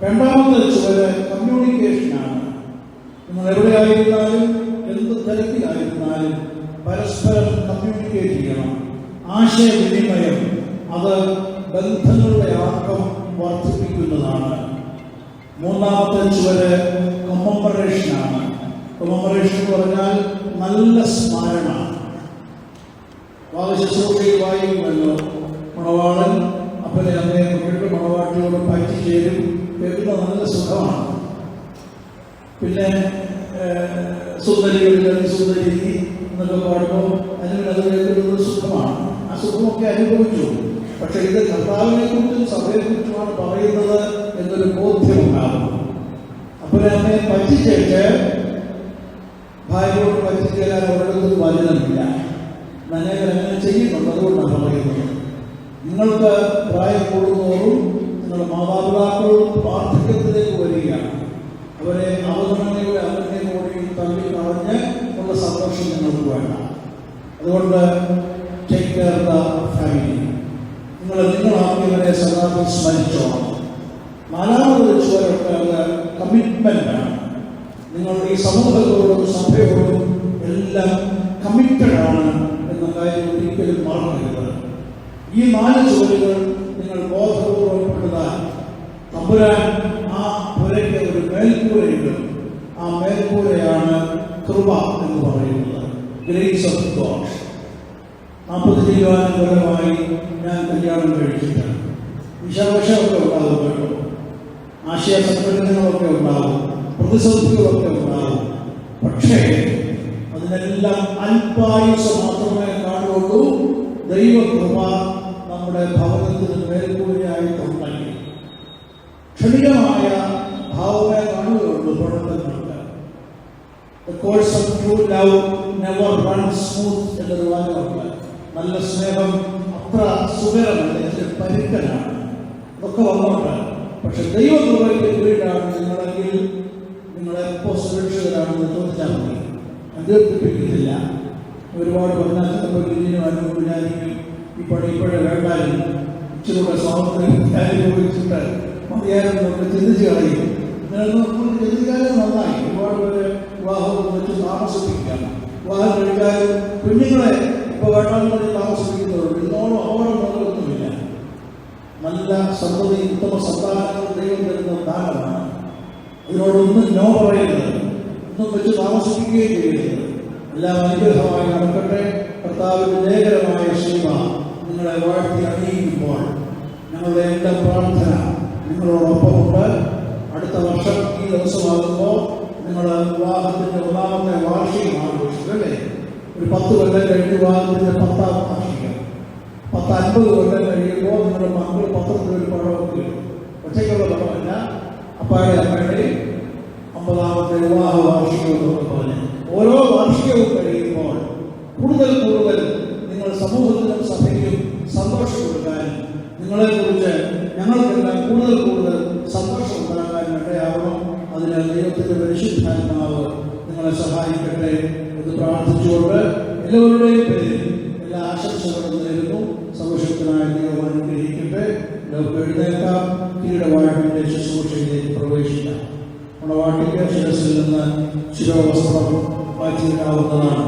രണ്ടാമത്തെ ചുവര് കമ്മ്യൂണിക്കേഷനാണ്. നിങ്ങൾ എവിടെയായിരുന്നാലും എന്ത് തിരക്കിലായിരുന്നാലും പരസ്പരം കമ്മ്യൂണിക്കേറ്റ് ചെയ്യണം. ആശയവിനിമയം, അത് ബന്ധങ്ങളുടെ ആക്കം വർദ്ധിപ്പിക്കുന്നതാണ്. മൂന്നാമത്തെ ചുവര് കമ്മമറേഷനാണ്. കമ്മമറേഷൻ എന്ന് പറഞ്ഞാൽ നല്ല സ്മരണ. വാദശുശ്രൂഷയിൽ വായിക്കുമല്ലോ, മണവാളൻ അപ്പനെ അമ്മയെ കൊണ്ടിട്ട് മണവാട്ടിയോട് പറ്റിച്ചേരും, കേൾക്കുന്ന നല്ല സുഖമാണ്. പിന്നെ സുന്ദരികളിൽ സുന്ദരി എന്നൊക്കെ പാടുമ്പോൾ അതിനത് കേൾക്കുന്നത് സുഖമാണ്. ആ സുഖമൊക്കെ അനുഭവിച്ചു. പക്ഷെ ഇത് കർത്താവിനെ കുറിച്ചും സഭയെ കുറിച്ചുമാണ് പറയുന്നത് എന്നൊരു ബോധ്യമുണ്ടാകും. അപ്പനെ അമ്മയെ പറ്റിച്ചേച്ച് ഭാര്യയോട് പറ്റിച്ചേരാൻ ഒരിടത്തും വചനമില്ല. അനേകർ അങ്ങനെ ചെയ്യുന്നുണ്ട്. അതുകൊണ്ടാണ് പറയുന്നത്, നിങ്ങൾക്ക് പ്രായം കൂടുന്നതോറും നിങ്ങളുടെ മാതാപിതാക്കളും വാർദ്ധക്യത്തിലേക്ക് വരികയാണ്. അവരെ അവഗണനയുടെ അവഗണനയോടെയും തള്ളി കളഞ്ഞ് ഉള്ള സന്തോഷം നിങ്ങൾക്ക് വേണ്ട. അതുകൊണ്ട് ടേക്ക് കെയർ ദ ഫാമിലി. നിങ്ങളാക്കിയവരെ സദാ സ്മരിച്ചോണം. നാലാമത് ചുവരൊക്കെ അത് കമ്മിറ്റ്മെന്റാണ്. നിങ്ങൾ ഈ സമൂഹത്തോടും സഭയോടും എല്ലാം കമ്മിറ്റഡ് ആണ് എന്ന കാര്യം ഒരിക്കലും മറക്കരുത്. ഈ 4 ചുവരുകൾ നിങ്ങൾ ബോധപൂർവം പെടുത്താൻ തമ്പുരാൻ ആ പുരയ്ക്ക് ഒരു മേൽക്കൂരയിടും. ആ മേൽക്കൂരയാണ് കൃപ എന്ന് പറയുന്നത്, ഗ്രേസ് ഓഫ് ഗോഡ്. 40 കൊല്ലമായി ഞാൻ കല്യാണം കഴിച്ചിട്ട് വിഷാവശമൊക്കെ ഉണ്ടാകും കേട്ടോ, ആശയ സംഘടനകളൊക്കെ ഉണ്ടാകും, പ്രതിസന്ധികളൊക്കെ ഉണ്ടാകും. പക്ഷേ അതിനെല്ലാം അല്പായുസ് മാത്രമേ കാണുകയുള്ളൂ. ദൈവകൃപ നമ്മുടെ ഭവനത്തിന് മേൽക്കൂരയായിട്ടുണ്ടെങ്കിൽ ക്ഷണികമായ ഭാവമേ കാണുകയുള്ളൂ. പഠനങ്ങൾക്ക് The course of true love never runs smooth എന്നൊരു വാചകമുണ്ട്. നല്ല സ്നേഹം അത്ര സുഖകരമല്ല, ഇതിന്റെ പരുക്കനാണ്. ഇതൊക്കെ വന്നോട്ട്. പക്ഷെ ദൈവകൃപയ്ക്ക് കീഴിലാണ് നിങ്ങളെങ്കിൽ നിങ്ങളെപ്പോൾ സുരക്ഷിതരാണെന്ന് ചോദിച്ചാൽ മതി. അധ്യർത്ഥിപ്പിക്കുന്നില്ല. ഒരുപാട് പതിനാശപ്പോൾ വിചാരിക്കും ഈ പണി ഇപ്പോഴേ വേണ്ടായിരുന്നു, ഇച്ചിരൂടെ സ്വാതന്ത്ര്യം അനുഭവിച്ചിട്ട് മതിയായിരുന്നൊക്കെ ചിന്തിച്ച് കളയും. ചിന്തിക്കാനും നന്നായി. ഒരുപാട് പേര് വിവാഹം വെച്ച് താമസിപ്പിക്കാം. വിവാഹം കഴിക്കാൻ കുഞ്ഞുങ്ങളെ ഇപ്പോൾ വേണ്ടാന്ന് പറഞ്ഞ് താമസിപ്പിക്കുന്നവരുണ്ട്. ഇന്നോളം അപകടം നിലനിൽക്കുന്നില്ല. നല്ല സന്തതി, ഉത്തമ സന്താനങ്ങൾ ദൈവം തരുന്ന ദാനമാണ്. ഇതിനോടൊന്നും നോ പറയരുത്, ഒന്നും വെച്ച് താമസിപ്പിക്കുകയും ചെയ്യരുത്. എല്ലാം അനുഗ്രഹമായി നടക്കട്ടെ. കർത്താവിന്റെ ജയകരമായ സേവ നിങ്ങളെ വാഴ്ത്തി അണിയിക്കുമ്പോൾ ഞങ്ങളുടെ എല്ലാ പ്രാർത്ഥന നിങ്ങളോടൊപ്പമുണ്ട്. അടുത്ത വർഷം ഈ ദിവസമാകുമ്പോൾ നിങ്ങൾ വിവാഹത്തിന്റെ 1ാമത്തെ വാർഷികം ആഘോഷിക്കല്ലേ. ഒരു 10 കൊല്ലം കഴിഞ്ഞ് വിവാഹത്തിന്റെ 10ാം വാർഷികം, 50 കൊല്ലം കഴിയുമ്പോൾ നിങ്ങളുടെ മക്കൾ പത്രത്തിൽ ഒരു പടമൊക്കെ വരും. ഒറ്റയ്ക്കുള്ള പടമല്ല, അപ്പാടെ അമ്മയുടെ 50ാമത്തെ വിവാഹ വാർഷികം എന്നൊക്കെ പറഞ്ഞ് ഓരോ വാർഷികവും കഴിയുമ്പോൾ കൂടുതൽ നിങ്ങൾ സമൂഹത്തിനും സഭയ്ക്കും സന്തോഷം കൊടുക്കാനും നിങ്ങളെക്കുറിച്ച് ഞങ്ങൾക്കെല്ലാം കൂടുതൽ സന്തോഷം ഉണ്ടാക്കാനും ഇടയാവണം. അതിന് ദൈവത്തിന്റെ പരിശുദ്ധാത്മാവ് നിങ്ങളെ സഹായിക്കട്ടെ എന്ന് പ്രാർത്ഥിച്ചുകൊണ്ട് എല്ലാവരുടെയും പേരിൽ എല്ലാ ആശംസകളും നേരുന്നു. സന്തോഷത്തിനായ ദൈവം അനുഗ്രഹിക്കട്ടെ. നമുക്ക് എഴുന്നേൽക്കാം. കീടവാഴ്വിന്റെ ശുശ്രൂഷയിലേക്ക് പ്രവേശിക്കാം. മണവാട്ടിക്ക് ശിരസിൽ നിന്ന് ശിരോവസ്ത്രം മാറ്റിയിടാവുന്നതാണ്.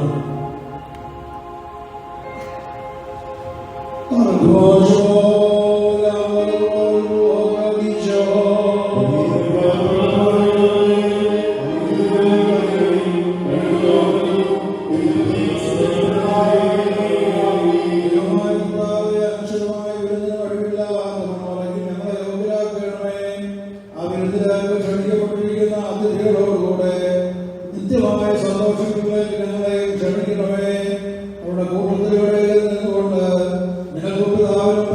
നിത്യമായ സന്തോഷങ്ങളിലേക്ക് ഞങ്ങളെയും ക്ഷണിക്കണമേ. അവരുടെ കൂട്ടത്തിലൂടെ നിന്നുകൊണ്ട് നിങ്ങൾക്ക് പിതാവിനും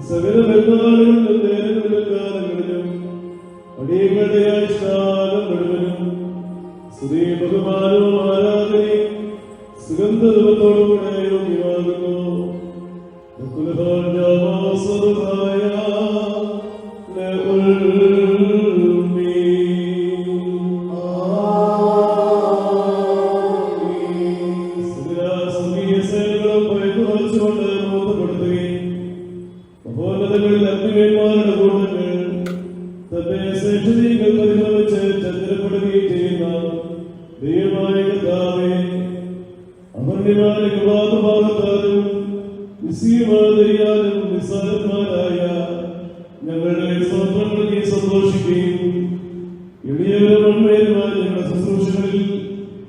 സകല ബന്ധങ്ങളിലും നേരങ്ങളിലും കാലങ്ങളിലും അടിയങ്ങളുടെ ആയുഷ്കാലം മുഴുവനും സ്തുതി ബഹുമാനവും ആരാധനയും സുഗന്ധധൂപത്തോടുകൂടെ യോഗ്യമാകുന്നു. മഹോന്നതങ്ങളിൽ അഗ്നിവേന്മാരുടെ കൂട്ടങ്ങൾ തന്റെ ശ്രേഷ്ഠതകൾ പരിഭവിച്ച് ചന്ദ്രപ്പെടുകയും ചെയ്യുന്ന ദൈവമായ കർത്താവേ, അമർണ്യമായ കൃപാഭാഗത്താലും നിസ്സീയമാതയാലും നിസ്സാരന്മാരായ ഞങ്ങളുടെ സ്വപ്നങ്ങളിൽ സന്തോഷിക്കുകയും എളിയവരും ഉണ്മയുമായ ഞങ്ങളുടെ ശുശ്രൂഷകളിൽ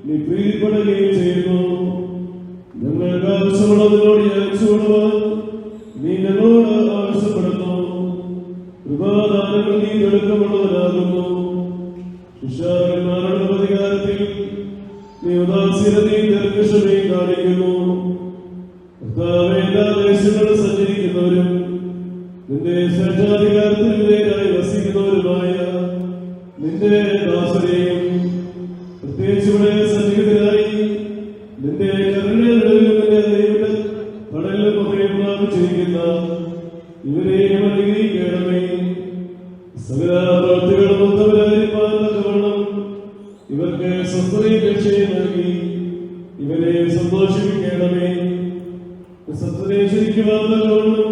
നീ പ്രീതിപ്പെടുകയും ചെയ്യുന്നു. ഞങ്ങൾക്ക് ആവശ്യമുള്ളതിനോട് യാചിച്ചുകൊള്ളുവാൻ നീ ഞങ്ങളോട് ആവശ്യപ്പെടുന്നു. കൃപാദാനങ്ങൾ നീ തിളക്കമുള്ളവരാകുന്നു. ശിക്ഷാകന്മാരുടെ പ്രതികാരത്തിൽ നീ ഉദാസീനതയും ദീർഘക്ഷമയും കാണിക്കുന്നു. കർത്താവേ, എല്ലാ ദേശങ്ങളും സഞ്ചരിക്കുന്നവരും നിന്റെ ശ്രേഷ്ഠാധികാരത്തിൽ വിധേയരായി വസിക്കുന്നവരുമായ നിന്റെ ദാസരെയും പ്രത്യേകിച്ച് ഇവിടെ സന്നിഹിതരായി നിന്റെ കരുണയിലും നിന്റെ ദൈവത്തിന്റെ കടലിലും അഭയം പ്രാപിച്ചിരിക്കുന്ന ഇവരെയും അനുഗ്രഹിക്കണമേ. സകല പ്രവൃത്തികളും ഒത്തവരായിരിക്കാൻ തക്കവണ്ണം ഇവർക്ക് സ്വസ്ഥതയും രക്ഷയും നൽകി ഇവരെ സന്തോഷിപ്പിക്കണമേ. സത്യത്തെ ശരിക്കുവാൻ തക്കവണ്ണം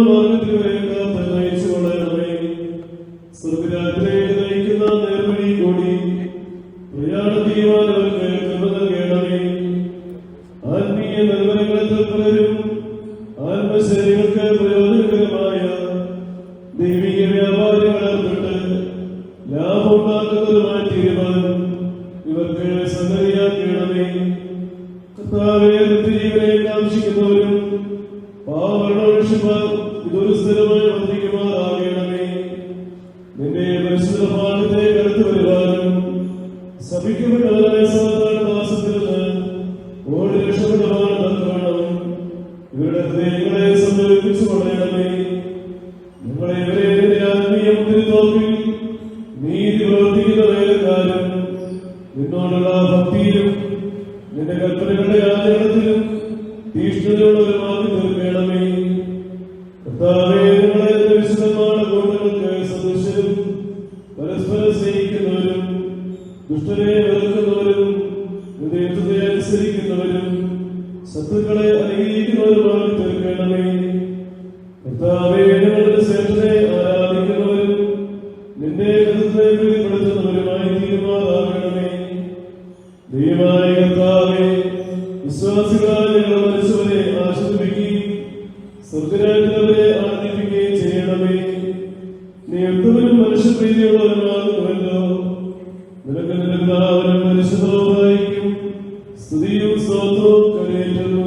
മാർഗത്തിൽ ഇവരെ കാത്ത് നയിച്ചു കൊള്ളണമേ. സ്വർഗരാജ്യത്തിലേക്ക് നയിക്കുന്ന നേർവഴി കൂടി പ്രയാണം ചെയ്യുവാൻ അവർക്ക് കൃപ നൽകണമേ. ആത്മീയ നിർവഹണങ്ങളെ തൽപരരും ആത്മശരീരങ്ങൾക്ക് പ്രയോജനകരമായ ദൈവിക വ്യാപാരങ്ങളേർപ്പെട്ട് ലാഭമുണ്ടാക്കുന്നതുമായി തീരുമാനം ഇവർക്ക് സംഗതിയാക്കണമേ. കർത്താവേ, നിത്യജീവനെ കാംക്ഷിക്കുന്നവരും പാവമരണോഷിപ്പാൻ ഇതൊരു സ്ഥിരമായി വർദ്ധിക്കുമാറാകണമേ. നിന്റെ പരിശുദ്ധ ഭാഗത്തെ കടത്തു വരുവാനും ശപിക്കപ്പെട്ടവരായ സാധാരണദാസത്തിൽ നിന്ന് ഓടി രക്ഷപ്പെടുവാനും തക്കവണ്ണം ഇവരുടെ ഹൃദയങ്ങളെ സമർപ്പിച്ചു കൊള്ളണമേ. ഞങ്ങളെ ഇവരെ നിന്റെ ആത്മീയ മുദ്രത്തോപ്പിൽ നീതി പ്രവർത്തിക്കുന്ന വേലക്കാരും നിന്നോടുള്ള ഭക്തിയിലും നിന്റെ കൽപ്പനകളുടെ ആചരണത്തിലും തീഷ്ണതയുള്ളവരുമാക്കി തീർക്കണമേ. കർത്താവേ, ഞങ്ങളെ വിശുദ്ധന്മാരുടെ കൂട്ടങ്ങൾക്ക് സദൃശരും പരസ്പരം സ്നേഹിക്കുന്നവരും ദുഷ്ടരെ വെറുക്കുന്നവരും ഹൃദയത്തെ അനുസരിക്കുന്നവരും ശത്രുക്കളെ അനുഗ്രഹിക്കുന്നവരുമാക്കി തീർക്കണമേ. കർത്താവേ, ഞങ്ങളുടെ ശ്രേഷ്ഠനെ ആരാധിക്കുന്നവരും നിന്റെ ഹൃദയത്തെ പ്രീതിപ്പെടുത്തുന്നവരുമായി തീരുമാനാകണമേ. ദൈവമായ കർത്താവേ, വിശ്വാസികളായ ഞങ്ങൾ മരിച്ചവരെ ആശ്വസിപ്പിക്കുകയും സ്വർഗരാജ്യത്തിലവരെ ആനന്ദിപ്പിക്കുകയും ചെയ്യണമേ. നീ എന്തവരും മനുഷ്യപ്രീതിയുള്ളവരുമാകുന്നുവല്ലോ. നിനക്ക് നിരന്തരം പരിശുദ്ധമായിരിക്കും സ്തുതിയും സ്തോത്രവും കരയേറ്റുന്നു.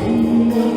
Thank you.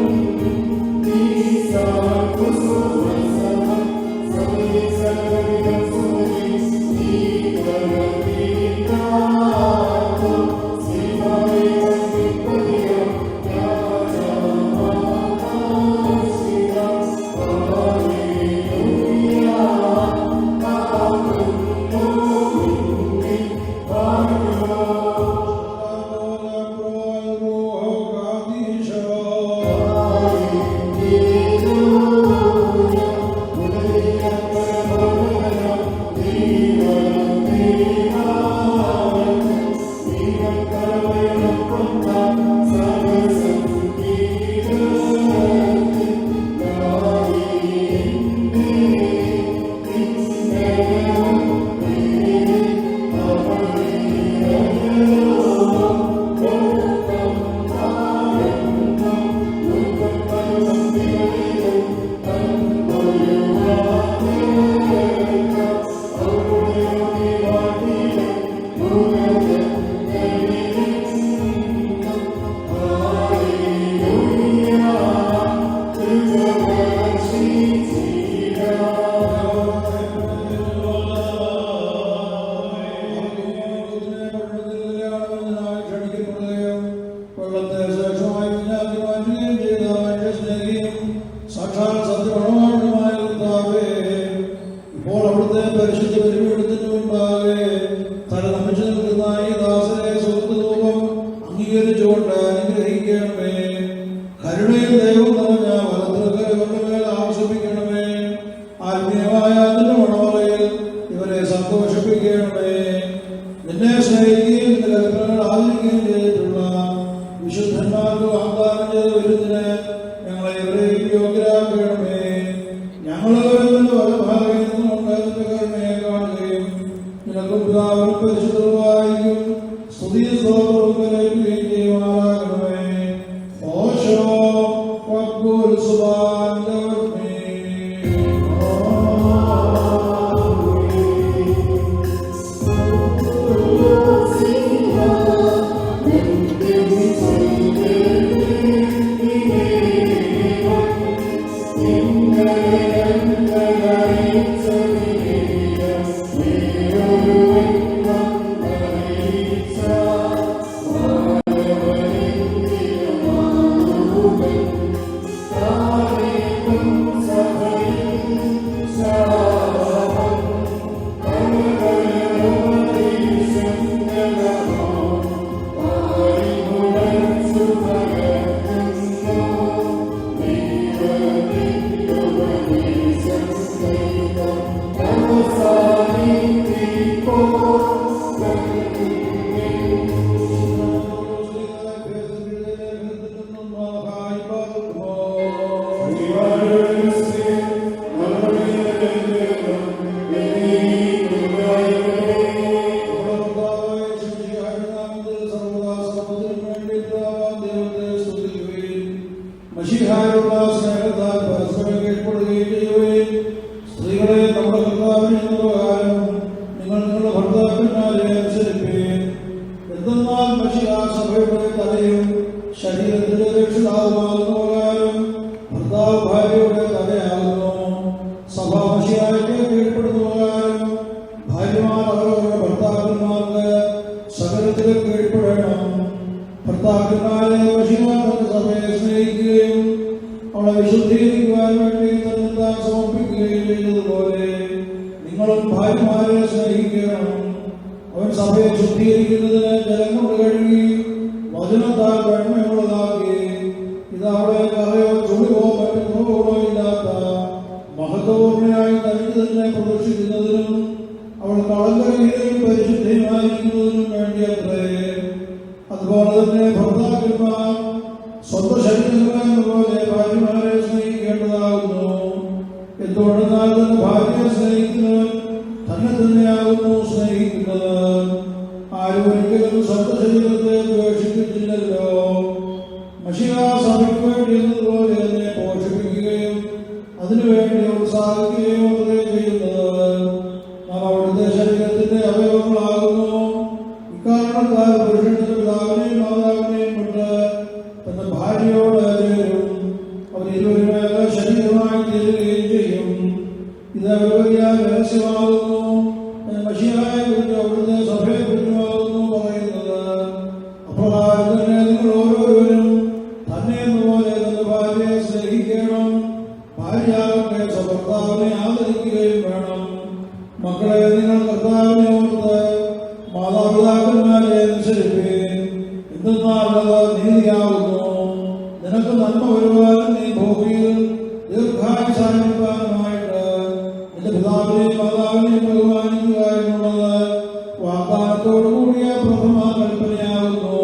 വാഗ്ദാനത്തോടുകൂടിയ പ്രഥമ കൽപ്പനയാകുന്നു.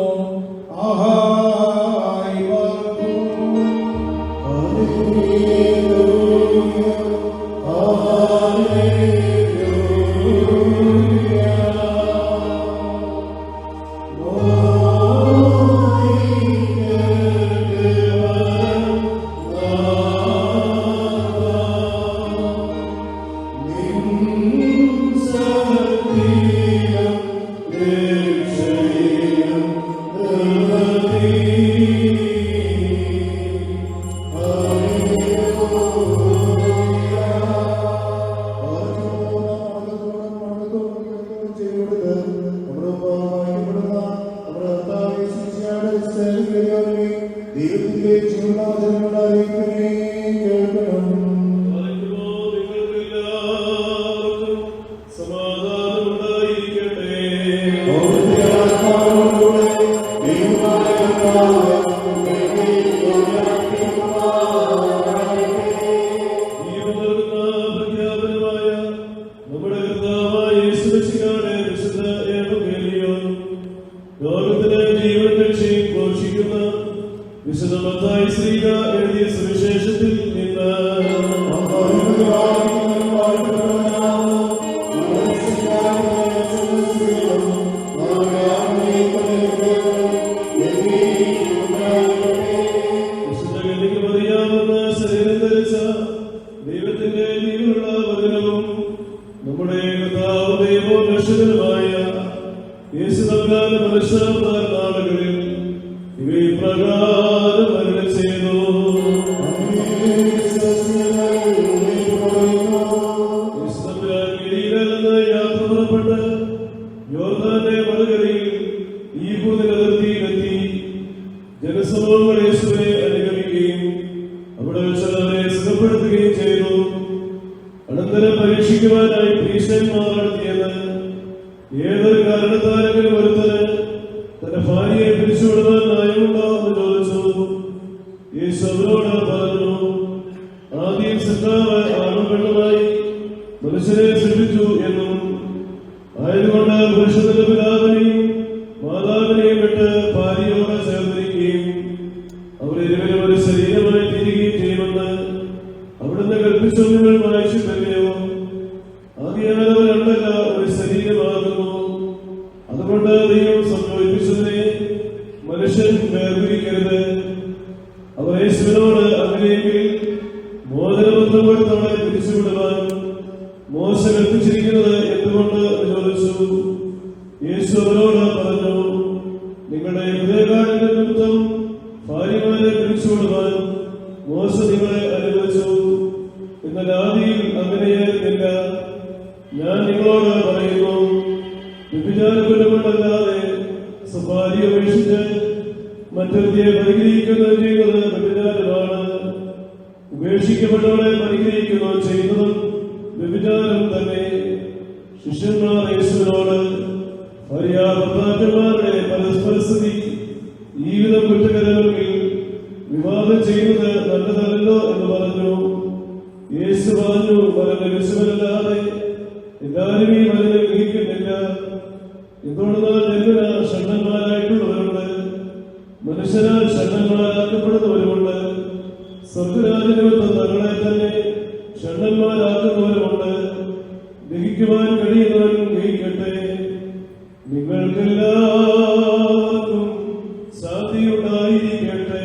ദൈവത്തിന്റെ ജീവനാചരണങ്ങളുടെ അറിയിപ്പിനെ കേൾക്കണം. സുവിശേഷത്തിൽ നിന്ന് ശരീരം ധരിച്ച ദൈവത്തിന്റെ ജീവനുള്ള വചനവും നമ്മുടെ കർത്താവും ദൈവവും രക്ഷകനുമായ യേശു തമ്പുരാന്റെ മനുഷ്യാവതാര നാളുകളിൽ ഇവയിൽ പ്രകാരം അരുളി ചെയ്തു. യേശു തമ്പുരാൻ ഗലീലയിൽ നിന്ന് യാത്ര പുറപ്പെട്ട് യോർദ്ദാന്റെ മറുകരയിൽ ഈ ഭൂതിലതിർത്തിയിലെത്തി. ജനസമൂഹങ്ങൾ യേശുവിനെ അനുഗമിക്കുകയും അവിടെ ചിലരെ സുഖപ്പെടുത്തുകയും ചെയ്തു. അനന്തരം പരീക്ഷിക്കുവാനായി ഭീഷന്മാർ നടത്തിയത് ഏതൊരു കാരണത്താലെങ്കിലും ഒരുത്തന് തന്റെ ഭാര്യയെ പിരിച്ചുവിടുവാൻ ന്യായമുണ്ടോ എന്ന് ചോദിച്ചു. യേശു അവരോട് പറഞ്ഞു, ആദ്യം സൃഷ്ടാവ് ആണും പെണ്ണുമായി മനുഷ്യരെ സൃഷ്ടിച്ചു എന്നും ആയതുകൊണ്ട് പുരുഷന്റെ പിതാവിനെയും മാതാവിനെയും വിട്ട് ഭാര്യയോട് ചേർന്നിരിക്കുകയും അവരിരുവരും ഒരു ശരീരമായി തീരുകയും ചെയ്യുമെന്ന് അവിടുന്ന് കൽപ്പിച്ചു. നിങ്ങൾ വായിച്ചില്ലയോ? ആദ്യം അവർ രണ്ടല്ല ഒരു ശരീരമാകുന്നു. അതുകൊണ്ട് ദൈവം സംയോജിപ്പിച്ചതിനെ മനുഷ്യൻ വേർതിരിക്കരുത്. അവർ യേശുവിനോട് അങ്ങനെയെങ്കിൽ മോചനബന്ധം കൊടുത്തവളെ തിരിച്ചുവിടുവാൻ മോശ കൽപ്പിച്ചിരിക്കുന്നത് എന്തുകൊണ്ട് ചോദിച്ചു. യേശു അവരോട് പറഞ്ഞു, നിങ്ങളുടെ ഹൃദയകാഠിന്യ നിമിത്തം ഭാര്യമാരെ തിരിച്ചുവിടുവാൻ മോശ നിങ്ങളെ അനുവദിച്ചു. എന്നാൽ ആദിയിൽ അങ്ങനെയായിരുന്നില്ല. ഞാൻ നിങ്ങളോട് പറയുന്നു, വ്യഭിചാരകുലമല്ലാതെ സ്വഭാര്യ ഉപേക്ഷിച്ച് മറ്റൊരുത്തിയെ പരിഗ്രഹിക്കുന്നത് ചെയ്യുന്നത് വ്യഭിചാരമാണ്. ഉപേക്ഷിക്കപ്പെട്ടവളെ പരിഗ്രഹിക്കുന്നത് ചെയ്യുന്നതും വ്യഭിചാരം തന്നെ. ശിഷ്യന്മാർ യേശുവിനോട്, ഭാര്യാഭർത്താക്കന്മാരുടെ പരസ്പരസ്ഥിതി ഈ വിധം കുറ്റകരമെങ്കിൽ വിവാഹം ചെയ്യുന്നത് നല്ലതല്ലോ എന്ന് പറഞ്ഞു. യേശു പറഞ്ഞു, വരം ലഭിച്ചവരല്ലാതെ എല്ലാവരും ഈ വരം ലംഘിക്കുന്നില്ല. എന്തുകൊണ്ടെന്നാൽ ജന്മന ഷണ്ഡന്മാരായിട്ടുള്ളവരുണ്ട്, മനുഷ്യനാൽ ഷണ്ഡന്മാരാക്കപ്പെടുന്നവരുമുണ്ട്. സ്വർഗരാജ്യനിമിത്തം തങ്ങളെ തന്നെ ഷണ്ഡന്മാരാക്കുന്നവരുമുണ്ട്. ദഹിക്കുവാൻ കഴിയുന്നവൻ ദഹിക്കട്ടെ. നിങ്ങൾക്കെല്ലാവർക്കും ശാന്തിയുണ്ടായിരിക്കട്ടെ.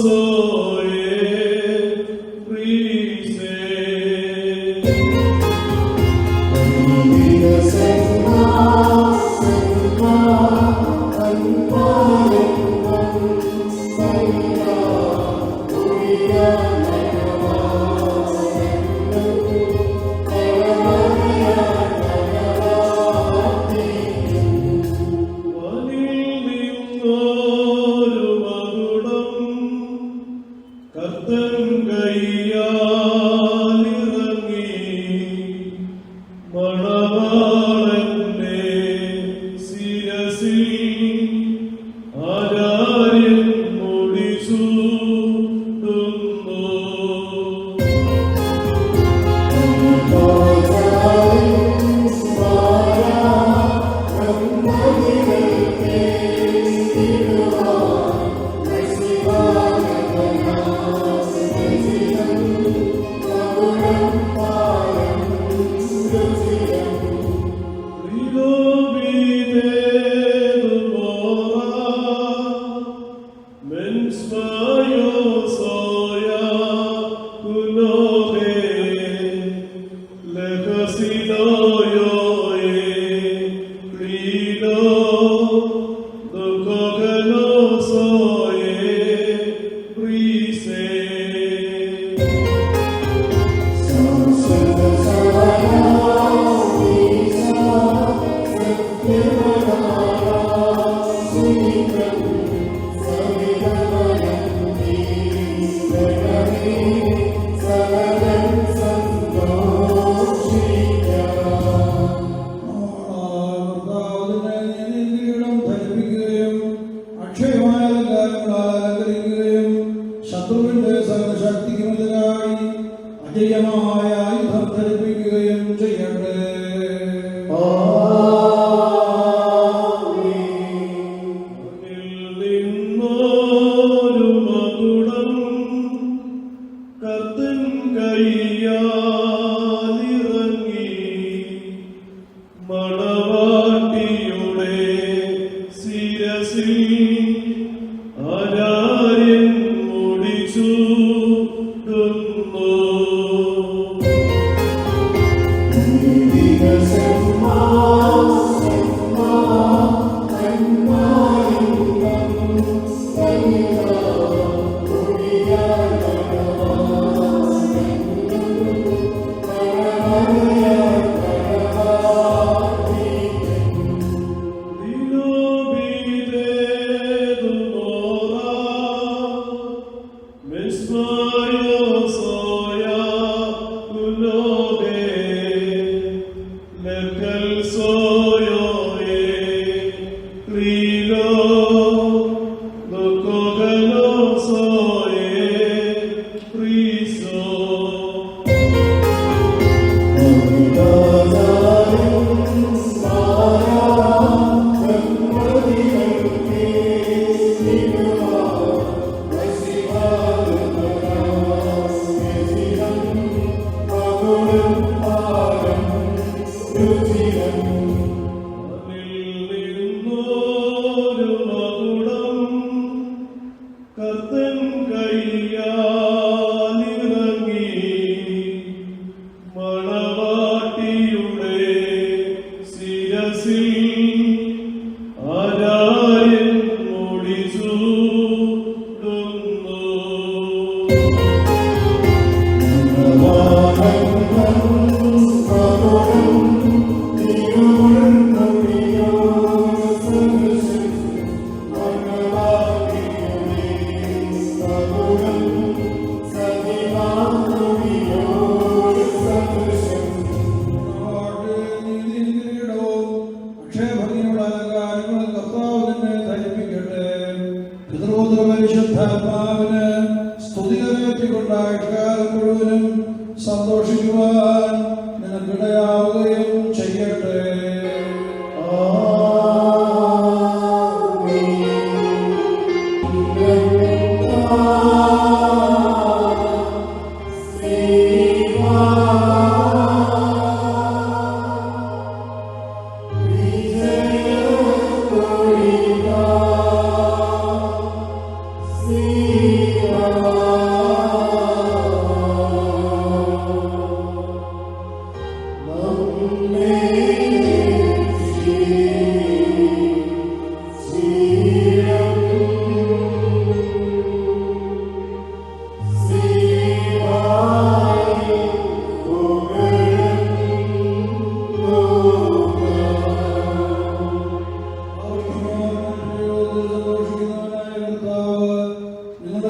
Soy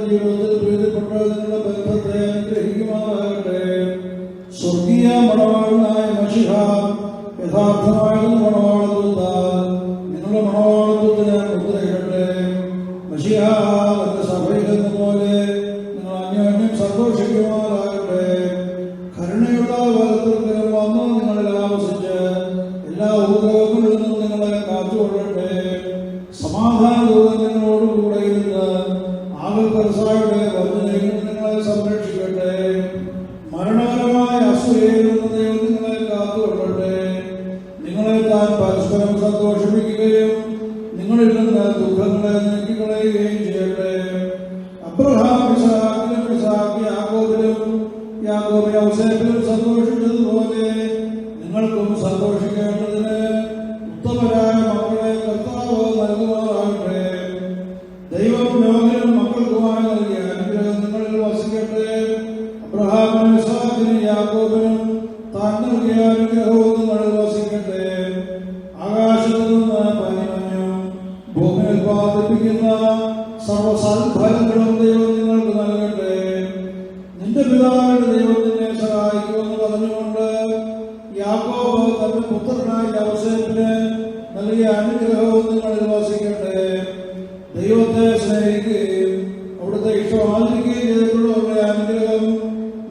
നിങ്ങളുടെ ജീവിതത്തിൽ പ്രീതിപ്പെട്ട് നിങ്ങളുടെ ബന്ധത്തെ അനുഗ്രഹിക്കുമാറാകട്ടെ. സ്വർഗീയ മണവാളനായ മശിഹ യഥാർത്ഥമായിരുന്ന മണവാളത്വത്താൽ നിങ്ങളുടെ മണവാളത്വത്തിന് മുദ്രയിടട്ടെ. മശിഹ തന്റെ സഭയിലെന്ന പോലെ നിങ്ങൾ അന്യോന്യം സന്തോഷിക്കുമാറാകട്ടെ. കരുണയുള്ള വലത്തുക്കലും വന്ന് നിങ്ങളിൽ ആവസിച്ച് എല്ലാ ഉപദ്രവങ്ങളിൽ നിന്നും നിങ്ങളെ കാത്തുകൊള്ളട്ടെ. സമാധാനദൂതൻ നിങ്ങളോടുകൂടെ ഇരുന്ന് ആകൽക്കരസായുടെ വഞ്ചനയിൽ നിങ്ങളെ സംരക്ഷിക്കട്ടെ. മരണകരമായ അസൂയയിൽ നിന്ന് ദൈവം നിങ്ങളെ കാത്തുകൊള്ളട്ടെ. നിങ്ങളെ താൻ പരസ്പരം സന്തോഷിപ്പിക്കുകയും നിങ്ങളിൽ നിന്ന് ദുഃഖങ്ങളെ നീക്കിക്കളയുകയും ചെയ്യട്ടെ. അബ്രഹാം ഇസ്ഹാക്കിലും ഇസ്ഹാക്ക് യാക്കോബിലും യാക്കോബ് യോസേഫിലും സന്തോഷിച്ചതുപോലെ നിങ്ങൾക്കും സന്തോഷിക്കേണ്ടതിന് ഉത്തമരായ മക്കളെ കർത്താവ് നൽകുമാറാകട്ടെ. ദൈവം ലോകനും മക്കൾക്കുമായി നൽകിയ അനുഗ്രഹം നിങ്ങളിൽ വസിക്കട്ടെ. അബ്രഹാമിനും ഇസ്ഹാക്കിനും യാക്കോബിനും താൻ നൽകിയ അനുഗ്രഹവും നിങ്ങളിൽ വസിക്കട്ടെ. ആകാശത്തു നിന്ന് പനിമഞ്ഞും ഭൂമി ഉൽപ്പാദിപ്പിക്കുന്ന സർവസൽഫലങ്ങളും ദൈവം നിങ്ങൾക്ക് നൽകട്ടെ. നിന്റെ പിതാവിന്റെ ദൈവം നിന്നെ സഹായിക്കുമെന്ന് പറഞ്ഞുകൊണ്ട് യാക്കോബ് തന്റെ പുത്രനായ യോസേഫിന് നൽകിയ അനുഗ്രഹവും നിങ്ങളിൽ വസിക്കട്ടെ. ദൈവത്തെ സ്നേഹിക്കുകയും അവിടുത്തെ ഇഷ്ടം ആചരിക്കുകയും ചെയ്തിട്ടുള്ളവരുടെ അനുഗ്രഹം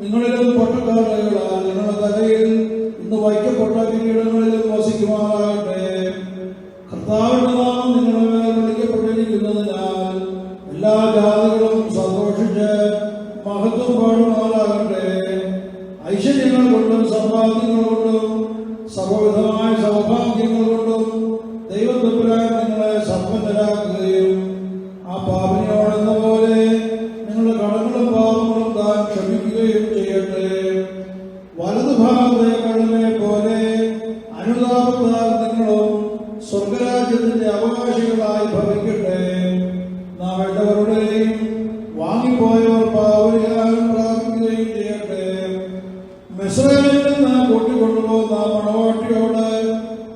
നിങ്ങളിലും പൊട്ടക്കാടുകളാൽ നിങ്ങളുടെ തലയിൽ ഇന്ന് വയ്ക്കപ്പെട്ട കിരീടങ്ങളിലും വസിക്കുമാറാകട്ടെ. കർത്താവിന്റെ നാമം നിങ്ങളുടെ മേൽ വിളിക്കപ്പെട്ടിരിക്കുന്നതിനാൽ എല്ലാ ജാതികളും സന്തോഷിച്ച് മഹത്വം പാടുമാറാകട്ടെ. ഐശ്വര്യങ്ങൾ കൊണ്ടും സമ്പാദ്യങ്ങൾ കൊണ്ടും സർവവിധമായ സൗഭാഗ്യങ്ങൾ കൊണ്ടും ദൈവത്തമ്പുരാൻ നിങ്ങളെ സമ്പന്നരാക്കുകയും ആ പാപിനിയോടെന്ന പോലെ നിങ്ങളുടെ കടങ്ങളും പാപങ്ങളും താൻ ക്ഷമിക്കുകയും ചെയ്യട്ടെ. വലതുഭാഗത്തെ കടലിനെ പോലെ അനുതാപത്താൽ നിങ്ങളും സ്വർഗരാജ്യത്തിന്റെ അവകാശികളായി ഭവിക്കട്ടെ. നാം എല്ലാവരുടെയും വാങ്ങിപ്പോയവർ പാവരികാലം പ്രാപിക്കുകയും ചെയ്യട്ടെ. മിസ്രൈമിൽ നിന്ന് കൂട്ടിക്കൊണ്ടുപോകുന്ന മണവാട്ടിയോട്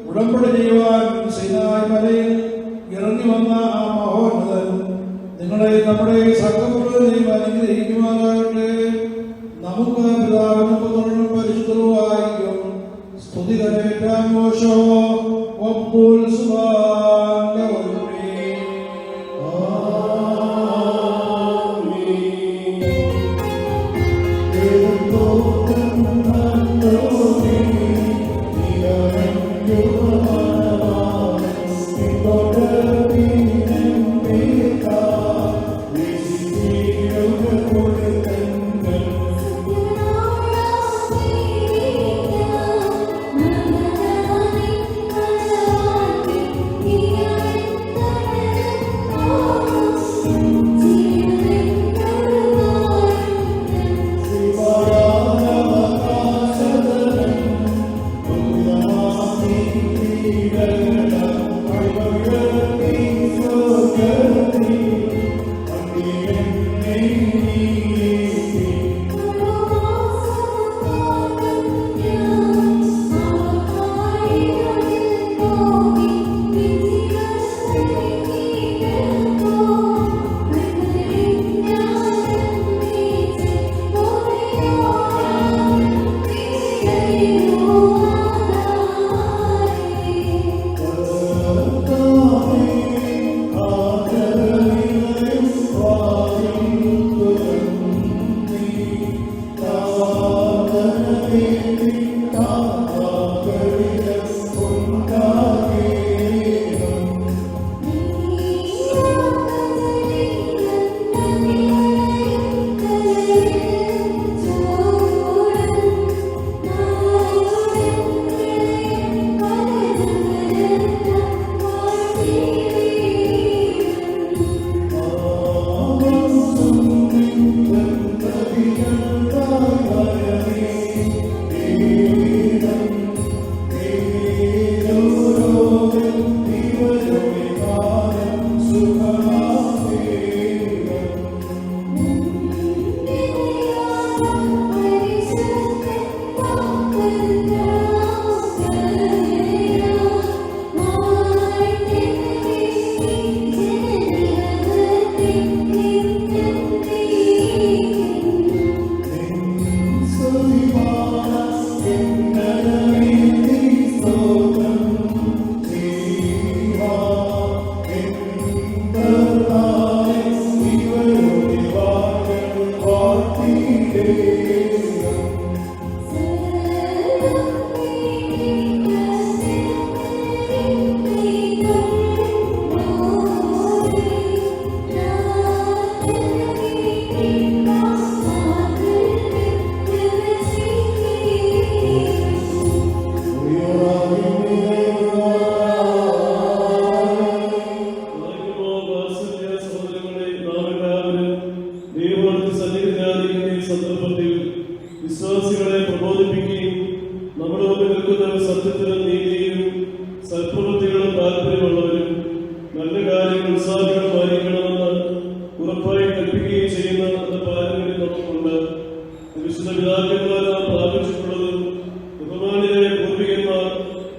ഉടമ്പടി ചെയ്യുവാൻ സീനായി മലയിൽ ഇറങ്ങി വന്ന ആ മഹോന്നതൻ നിങ്ങളെ നമ്മുടെ സംഘമുള്ളവരെയും അനുഗ്രഹിക്കുവാനാകട്ടെ. നമുക്ക് പിതാവിനും പുത്രനും പരിശുദ്ധവുമായിരിക്കും സ്തുതി കരേറ്റാൻ മോശോ വപ്പുൽ Thank you. സന്ദർഭത്തിൽ വിശ്വാസികളെ പ്രബോധിപ്പിക്കുകയും നമ്മുടെ മുമ്പിൽ നിൽക്കുന്ന സത്യത്തിലും നീതിയിലും സൽപ്രവൃത്തികളും താല്പര്യമുള്ളവരും നല്ല കാര്യങ്ങൾ ഉത്സാഹികളുമായിരിക്കണമെന്ന് ഉറപ്പായി കൽപ്പിക്കുകയും ചെയ്യുന്ന പാരമ്പര്യം നമുക്കുണ്ട്. വിശുദ്ധ പിതാക്കന്മാർ നാം പ്രാപിച്ചിട്ടുള്ളതും ബഹുമാന്യരായ പൂർവികന്മാർ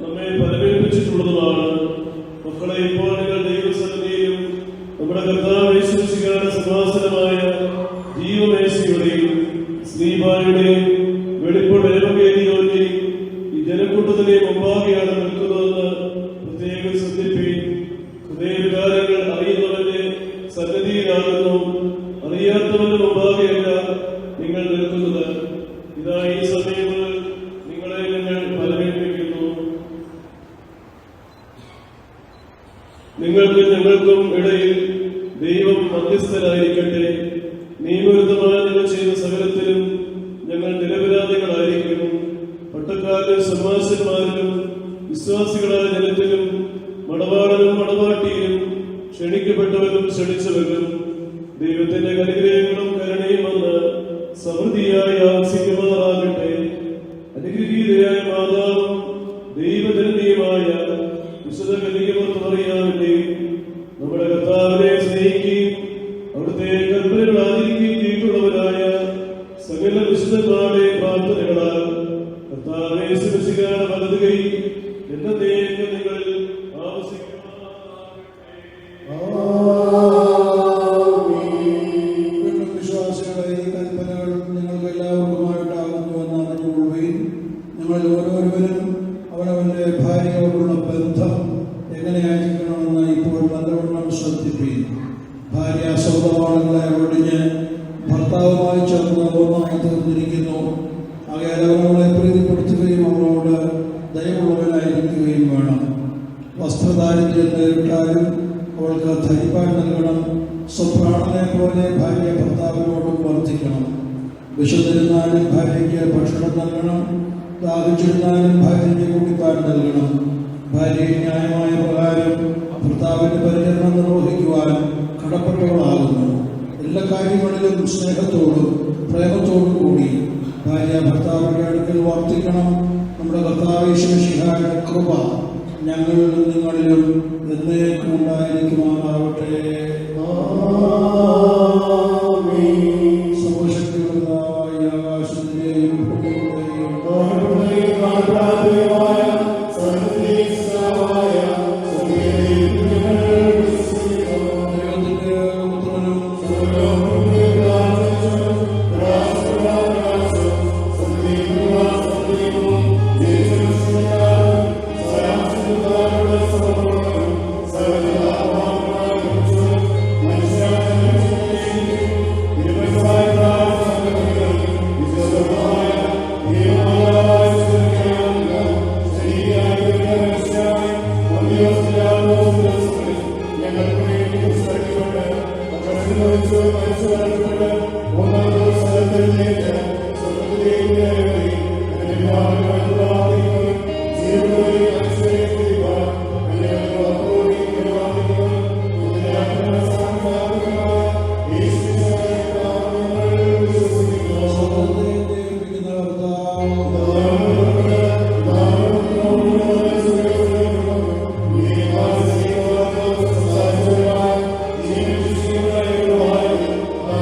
നമ്മെ പരമേൽപ്പിച്ചിട്ടുള്ളതുമാണ്. മക്കളെ, ഇപ്പോൾ നിങ്ങൾ ദൈവസന്നിധിയിലും നമ്മുടെ കർത്താവ് യേശുക്രിസ്തുവിന്റെ സിംഹാസനമായ ജീവമേശയുടെയും ശ്രീബായുടെയും വെളിപ്പോട് ഏവകേരിയോന്റെയും ഈ ജനക്കൂട്ടത്തിനെ മുമ്പാകെയാണ് നിൽക്കുന്നതെന്ന് പ്രത്യേകം ശ്രദ്ധിക്കുകയും ഹൃദയവികാരങ്ങൾ അറിയുന്നവന്റെ സന്നിധിയിലാകുന്നു, അറിയാത്തവന്റെ മുമ്പാകെയല്ല നിങ്ങൾ നിൽക്കുന്നത്. ഇതാ ഈ സമയങ്ങളിൽ നിങ്ങളെ ഞങ്ങൾ ഫലമേൽപ്പിക്കുന്നു. നിങ്ങൾക്കും ഞങ്ങൾക്കും ഇടയിൽ ദൈവം മധ്യസ്ഥനായിരിക്കട്ടെ. നിയമവിരുദ്ധമായ നിങ്ങൾ ചെയ്ത സകലത്തിലും ഞങ്ങൾ നിരപരാധികളായിരിക്കും. പട്ടക്കാരിലും സന്മാസന്മാരിലും വിശ്വാസികളായ ജനത്തിലും മടവാളനും മടവാട്ടിയിലും ക്ഷണിക്കപ്പെട്ടവരും ക്ഷണിച്ചവരും ദൈവത്തിന്റെ അനുഗ്രഹങ്ങളും കരുണയും വന്ന് സമൃദ്ധിയായി ആവശ്യിക്കുമാറാകട്ടെ. അനുഗ്രഹീതയായ മാതാവും ദൈവജനനിയുമായ വിശുദ്ധ കന്യകമറിയാവിന്റെയും നമ്മുടെ കർത്താവിനെ സ്നേഹിക്കുകയും അവിടുത്തെ കൽപ്പനകൾ ആചരിക്കുകയും ചെയ്തിട്ടുള്ളവരായ സകല വിശുദ്ധന്മാരുടെ പ്രാർത്ഥനകളാൽ കർത്താവിനെ സുരക്ഷിക്കാതെ വലത് കൈ എന്നേക്കും നിങ്ങളിൽ വിശ്വാസികളെ, ഈ കൽപ്പനകൾ നിങ്ങൾക്ക് എല്ലാവർക്കുമായിട്ടാകുന്നുവെന്ന് അറിഞ്ഞുകൊള്ളുകയും നിങ്ങൾ ഓരോരുവരും അവനവന്റെ ഭാര്യയോടുള്ള ബന്ധം എങ്ങനെയായിരിക്കണമെന്ന് ഇപ്പോൾ നല്ലവണ്ണം ശ്രദ്ധിക്കുകയും ഭാര്യ സ്വന്തമാണെന്ന് ഒഴിഞ്ഞ് ഭർത്താവുമായി ചേർന്ന് ഒന്നായി തീർന്നിരിക്കുന്നു. ആകയാൽ അവളെ പ്രീതിപ്പെടുത്തുകയും അവളോട് ദയവുള്ളവനായിരിക്കുകയും വേണം. വസ്ത്രദാരിദ്ര്യം നേരിട്ടാലും അവൾക്ക് ധരിപ്പാൻ നൽകണം. സ്വപ്രാണനെ പോലെ ഭാര്യ ഭർത്താവിനോടും വർദ്ധിക്കണം. വിശന്നിരുന്നാലും ഭാര്യയ്ക്ക് ഭക്ഷണം നൽകണം. ദാഹിച്ചിരുന്നാലും ഭാര്യയ്ക്ക് കുടിപ്പാൻ നൽകണം. ഭാര്യയെ ന്യായമായ പ്രകാരം ഭർത്താവിന്റെ പരിചരണം നിർവഹിക്കുവാൻ കടപ്പെട്ടവളാകുന്നു. എല്ലാ കാര്യങ്ങളിലും സ്നേഹത്തോടും പ്രേമത്തോടും കൂടി ഭാര്യ ഭർത്താവിന്റെ അടുക്കൽ വർദ്ധിക്കണം. നമ്മുടെ കർത്താവ് യേശുമിശിഹായുടെ കൃപ ഞങ്ങളിലും നിങ്ങളിലും എന്നേക്കും ഉണ്ടായിരിക്കുമാറാവട്ടെ. സർവശക്തിയുള്ളതായ ആകാശത്തിന്റെയും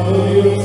Hallelujah.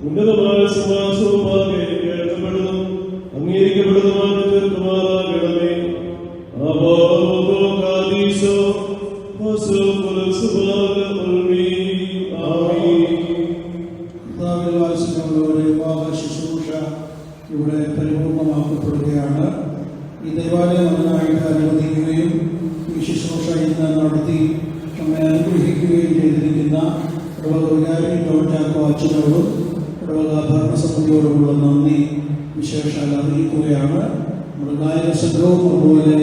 ഉന്നതമായ സമാസവുമാകെ കേൾക്കപ്പെടുന്നു അംഗീകരിക്കപ്പെടുന്നതുമാക്കി തീർക്കുമാറാകണമേ. ആബാദീശോ ശുശ്രൂഷ ഇവിടെ പരിപൂർണമാക്കപ്പെടുകയാണ്. ഈ ദേവാലയം അതിനായിട്ട് അനുവദിക്കുകയും ഈ ശുശ്രൂഷ ഇന്ന് നടത്തി നമ്മെ അനുഗ്രഹിക്കുകയും ചെയ്തിരിക്കുന്ന ഇടവക വികാരി ജോൺ ചാക്കോ അച്ഛനോടും ഇടവക ഭരണസമിതിയോടുമുള്ള നന്ദി വിശേഷാൽ അറിയിക്കുകയാണ്. നമ്മുടെ ഗായക സംഘവും അതുപോലെ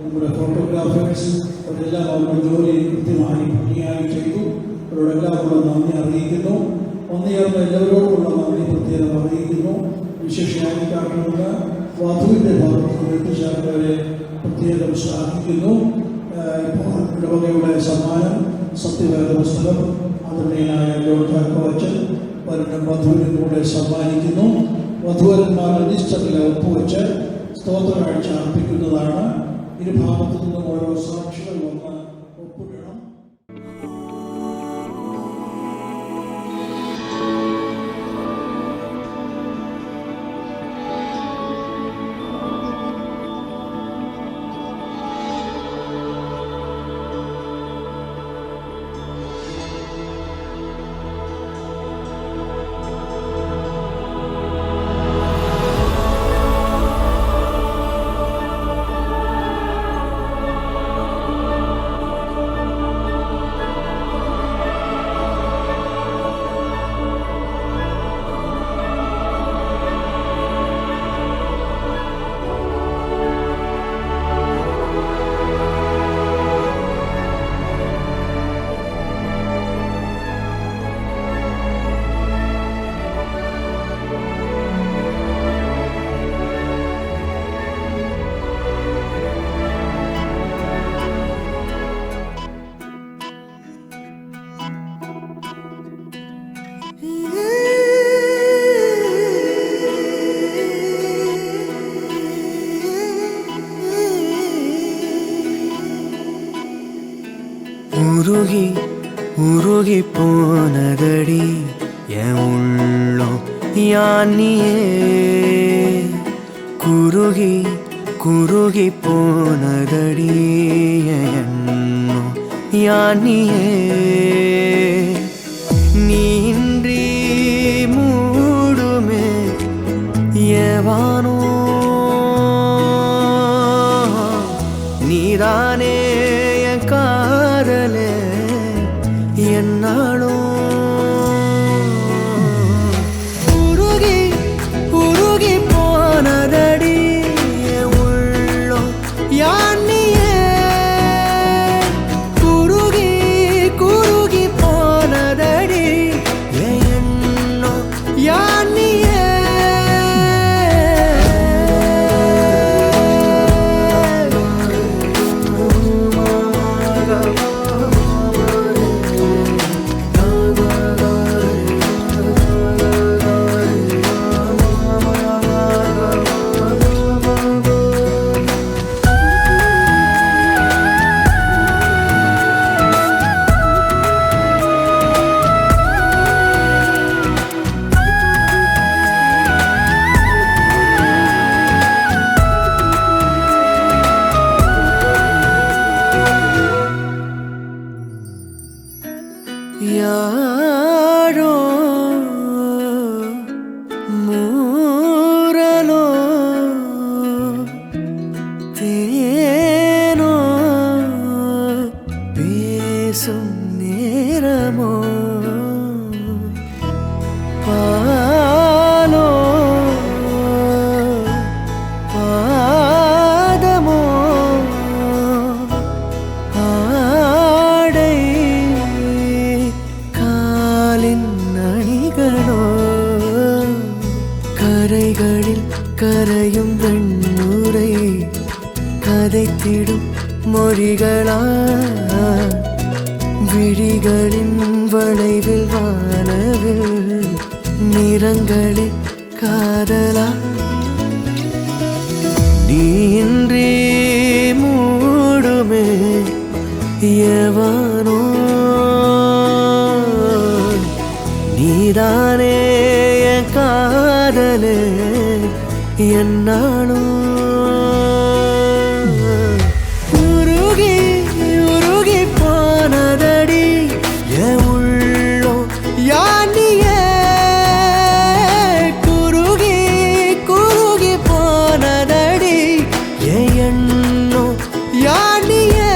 നമ്മുടെ ഫോട്ടോഗ്രാഫേഴ്സ് അവരെല്ലാം അവരുടെ ജോലി കൃത്യമായി ഭംഗിയായി ചെയ്തു. അവരോടെല്ലാമുള്ള നന്ദി അറിയിക്കുന്നു. വന്നുചേർന്ന എല്ലാവരോടുമുള്ള നന്ദി പ്രത്യേകം അറിയിക്കുന്നു. വിശേഷമായി കാട്ടുന്ന വധുവിൻ്റെ ഭാഗത്ത് എത്തിച്ചേർന്നവരെ പ്രത്യേകം ശ്ലാഘിക്കുന്നു. ഇപ്പോൾ ഇടവകയുടെ സമ്മാനം സത്യവേദ പുസ്തകം ആദരണീയനായ ജോൺ ചാക്കോ അച്ഛൻ വരനും വധുവിനും കൂടെ സമ്മാനിക്കുന്നു. വധുവരന്മാർ രജിസ്റ്ററിൽ ഒപ്പുവെച്ച് സ്തോത്രകാഴ്ച അർപ്പിക്കുന്നതാണ്. ഇരുഭാഗത്തു നിന്നും ഓരോ സാക്ഷികൾ വന്ന് ഒപ്പിടണം. உருகி உருகி போனதடி என் உள்ளம் யானியே குருகி குருகி போனதடி என் எண்ணம் யானியே நீன்றி மூடுமே ஏவானோ நீதானே என் காதலே என்னாலும் உருகி உருகி போனதடி என் உள்ளம் யானியே குருகி குருகி போனதடி என் எண்ணம் யானியே யாரோ மூரலோ தேனோ பேசும் நேரமோ பாலோ பாதமோ ஆடை காலின் அணிகளோ கரைகளில் கரையும் வெண்ணுரை கதைத்திடும் மொழிகளா விழிகளின் வளைவில் வானவில் நிறங்களில் காதலா நீன்றி மூடுமே எவனோ நீதான் நீதானே என் காதலே என்னாலும் உருகி உருகி போனதடி என் உள்ளோ யானியே குருகி குருகி போனதடி என் எண்ணோ யானியே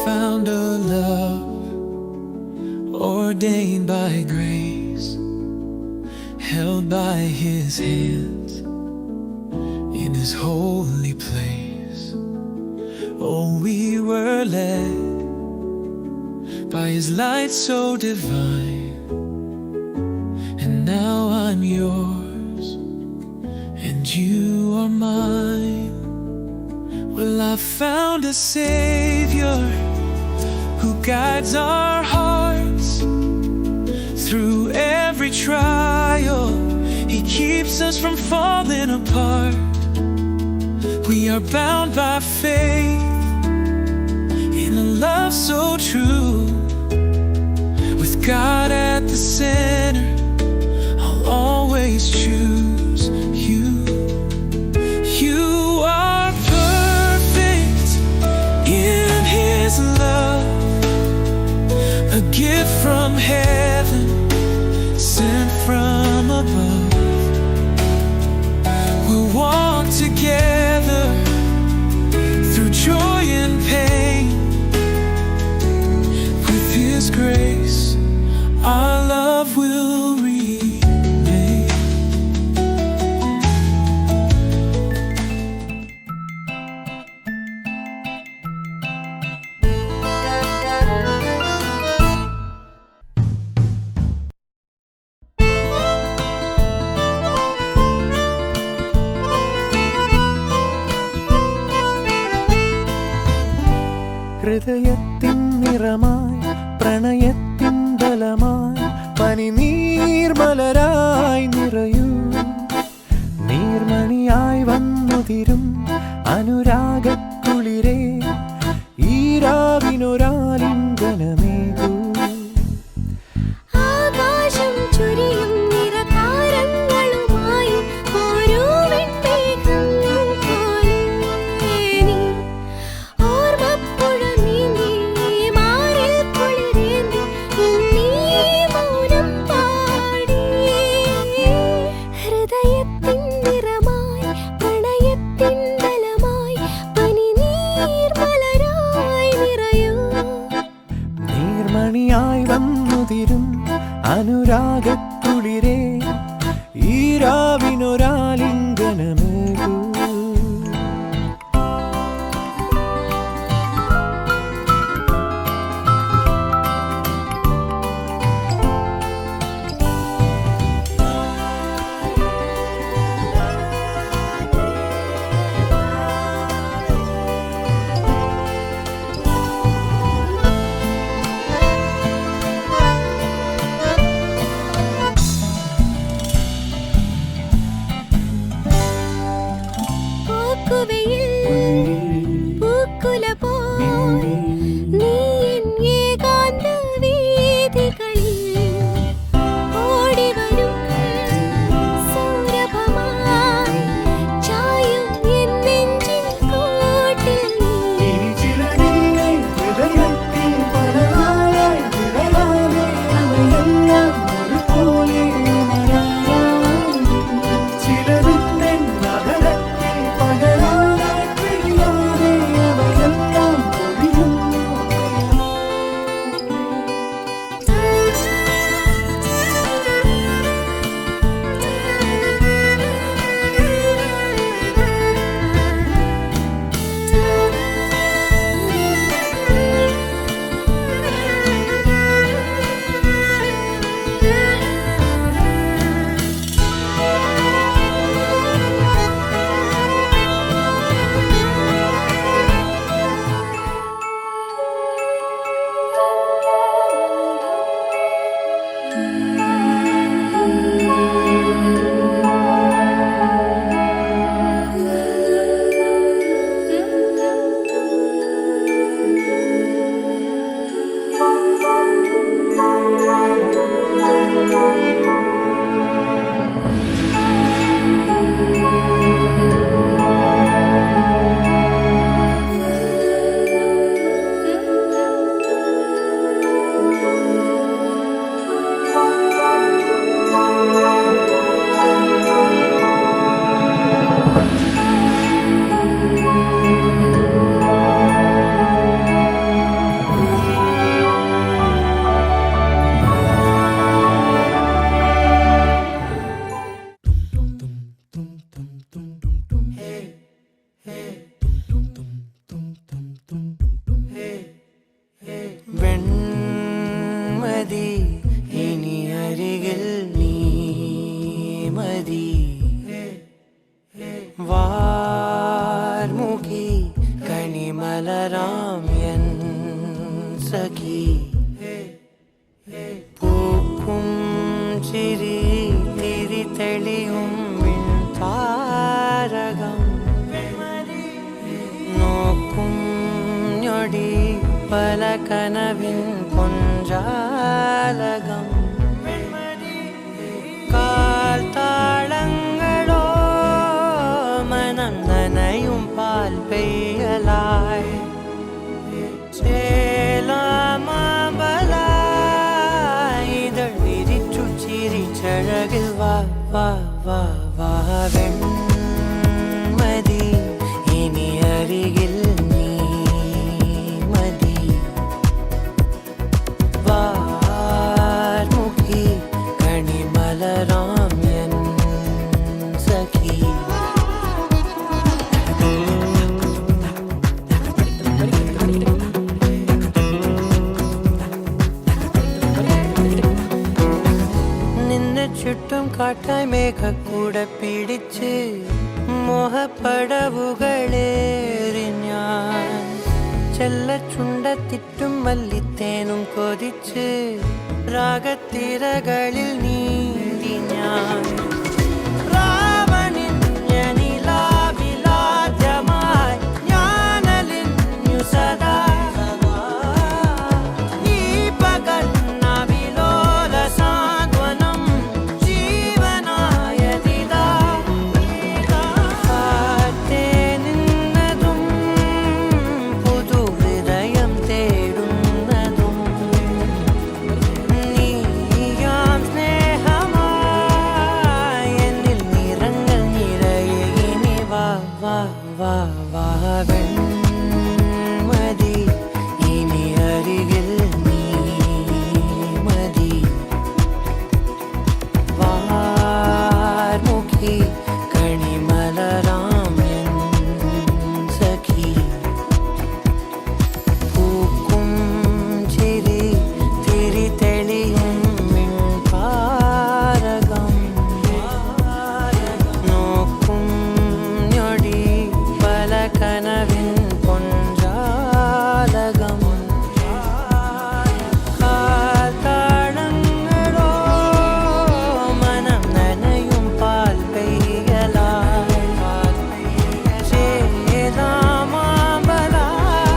Found a love ordained by grace, held by his hands in his holy place. Oh, we were led by his light so divine, and now I'm yours and you are mine. Well, I found a Savior who guides our hearts through every trial. He keeps us from falling apart. We are bound by faith in a love so true. With God at the center, I'll always choose you. You are perfect in his love, a gift from heaven, sent from above. We'll walk together through joy and pain. With his grace, our love will remain. ഹൃദയത്തിൻ നിറമായി പ്രണയത്തിൻ ബലമായി പനിനീർമലരായി നിറയൂ നീർമണിയായി വന്നുതിരും അനുരാഗക്കുളിരേ ഈ രാവിനൊരാലിംഗനമേകൂ ആകാശം ചുരിയും നിറതാരങ്ങളുമായി ഓരോ വെൺമേഘം പോലെ നീ ഓർമ്മപ്പുഴ നീന്തി മാറിൽ കുളിരേന്തി നീ മൗനം പാടി ഹൃദയത്തിൻ നിറമായി പ്രണയത്തിൻ ബലമായി പനിനീർമലരായി നിറയൂ നീർമണിയായി വന്നുതിരും അനുരാഗക്കുളിരേ ഈ രാവിനൊരാലിംഗനമേകൂ താരകം നോക്കും ഞൊടി പല കനവിൻ പൊഞ്ചാലകം കാൽ താളങ്ങളോ മനം നനയും പാൽ പെയ്യലായി ചേലാമബലായിതൾ വിരിച്ചു ചിരിച്ചഴകിൽ വാ വാ വാ വാ വെൺമതി ഇനി അരികിൽ നീ മതി വാർമുഖി കണിമലരാം എൻ സഖി ചുറ്റും കാട്ടായി മേഘക്കൂടെ പിടിച്ച് മോഹപ്പടവുകളേറി ഞാൻ ചെല്ലച്ചുണ്ടത്തിറ്റും മല്ലിത്തേനും കൊതിച്ച് രാഗത്തിരകളിൽ നീന്തി ഞാൻ രാവണിഞ്ഞനിലാവിലാദ്യമായി ഞാനലിഞ്ഞു സദാ ഈ പകൽ നവിലോല സാന്ത്വനം ജീവനായതിതാ കാത്തേ നിന്നതും പുതു ഹൃദയം തേടുന്നതും നീയാം സ്നേഹമായി എന്നിൽ നിറങ്ങൾ നിറയെ ഇനി വാ വാ വാ വാ വെൺമതി ഇനി അരികിൽ നീ മതി വാർമുഖി കണിമലരാം എൻ സഖി പൂക്കും ചിരി തിരി തെളിയും മിൺപാരകം നോക്കും ഞൊടി പല കനവിൻ പൊഞ്ചാലകം കാൽത്താളങ്ങളോ മനം നനയും പാൽ പെയ്യലായി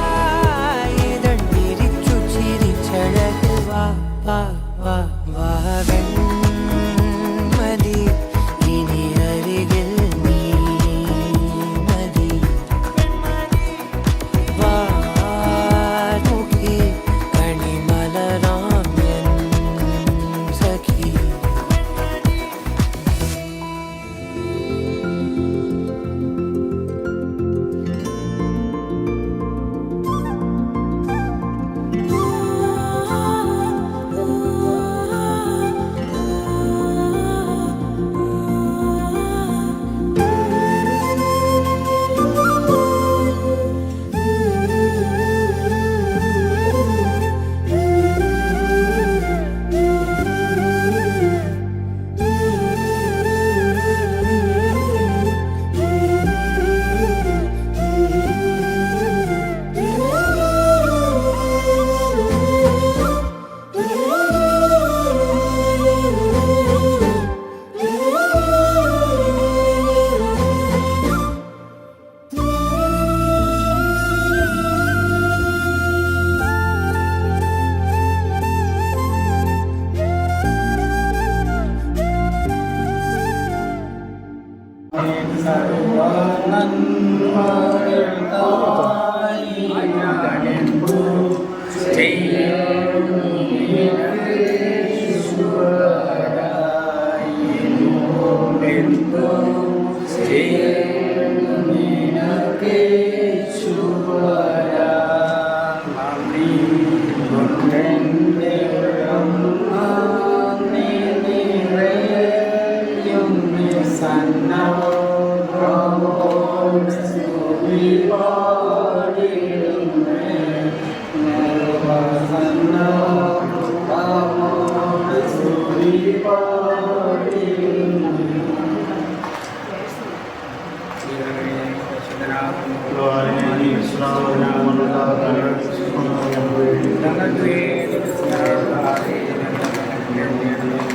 ചേലാമബലായിതൾ വിരിച്ചു ചിരിച്ചഴകിൽ വാ വാ വാ വാ വെൺമതി ഇനി അരികിൽ നീ മതി വാർമുഖി കണിമലരാം എൻ സഖി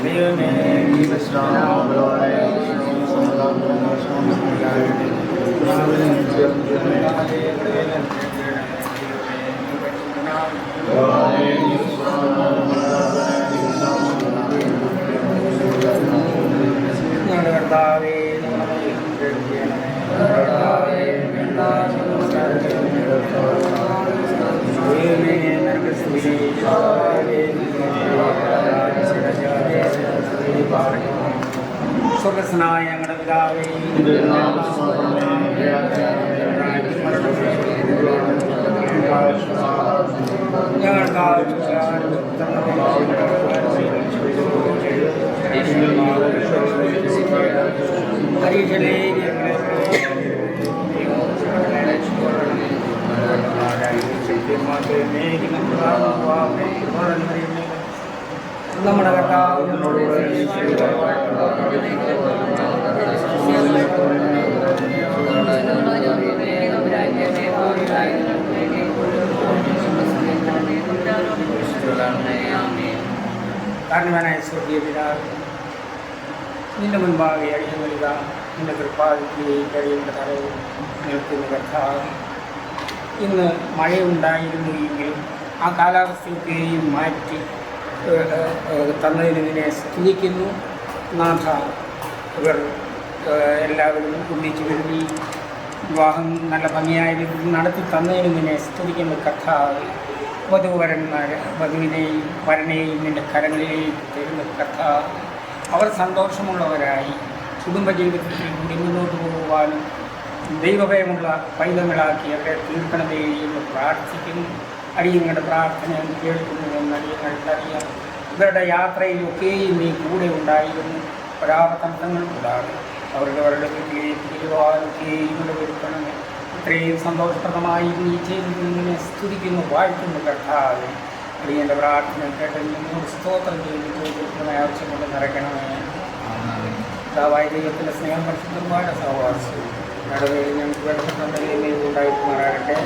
ദൈവമേ സ്വർഗസ്നായ ഞങ്ങളുടെ പിതാവേ, പരീക്ഷയിലെ നമ്മുടെ കർത്താവ് കാരണവാനായ സ്വർഗീയ പിതാവ്, നിന്റെ മുൻപാകെ അടിച്ചു വരിക, നിന്റെ കൃപാതിഥിയെയും കഴിയേണ്ട തലവും നിൽക്കുന്ന കർത്താവ്. ഇന്ന് മഴയുണ്ടായിരുന്നു എങ്കിലും ആ കാലാവസ്ഥയൊക്കെയും മാറ്റി തന്നതിന് നിന്നെ സ്തുതിക്കുന്നു നാഥ. ഇവർ എല്ലാവരും ഒന്നിച്ച് വരുത്തി വിവാഹം നല്ല ഭംഗിയായ രീതിയിൽ നടത്തി തന്നതിന് നിന്നെ സ്തുതിക്കുന്ന കർത്താവ്. വധുവിനെയും വരനെയും നിൻ്റെ കരങ്ങളിലേക്ക് തരുന്ന കർത്താവ്. അവർ സന്തോഷമുള്ളവരായി കുടുംബജീവിതത്തിൽ കൂടി മുന്നോട്ട് പോകുവാനും ദൈവഭയമുള്ള പൈതങ്ങളാക്കി അവരെ തീർക്കണമേ എന്ന് പ്രാർത്ഥിക്കുന്നു. അടിയങ്ങളുടെ പ്രാർത്ഥന കേൾക്കുന്നുവെന്ന് അടിയങ്ങൾക്കറിയാം. ഇവരുടെ യാത്രയിലൊക്കെയും നീ കൂടെ ഉണ്ടായിരുന്നു. ഒരാപത്തങ്ങൾ കൂടാതെ അവരുടെ വീട്ടിലേക്ക് തിരുവാനൊക്കെയും വരുത്തണമേ. ഇത്രയും സന്തോഷപ്രദമായി നീ ചെയ്തതിനെ സ്തുതിക്കുന്നു, വാഴ്ത്തുന്നു കർത്താവേ. അടിയൻ്റെ പ്രാർത്ഥന കേട്ട് നിന്നോട് സ്തോത്രം ചെയ്തിട്ട് ആവശ്യം കൊണ്ട് നിറയ്ക്കണമേ. കർത്താവായ ദൈവത്തിൻ്റെ സ്നേഹം പരിശുദ്ധമായ സഹവാസവും നടുവേൽ ഞങ്ങൾക്ക് വേണ്ടപ്പെട്ട ഉണ്ടായിട്ട് മാറാകട്ടെ.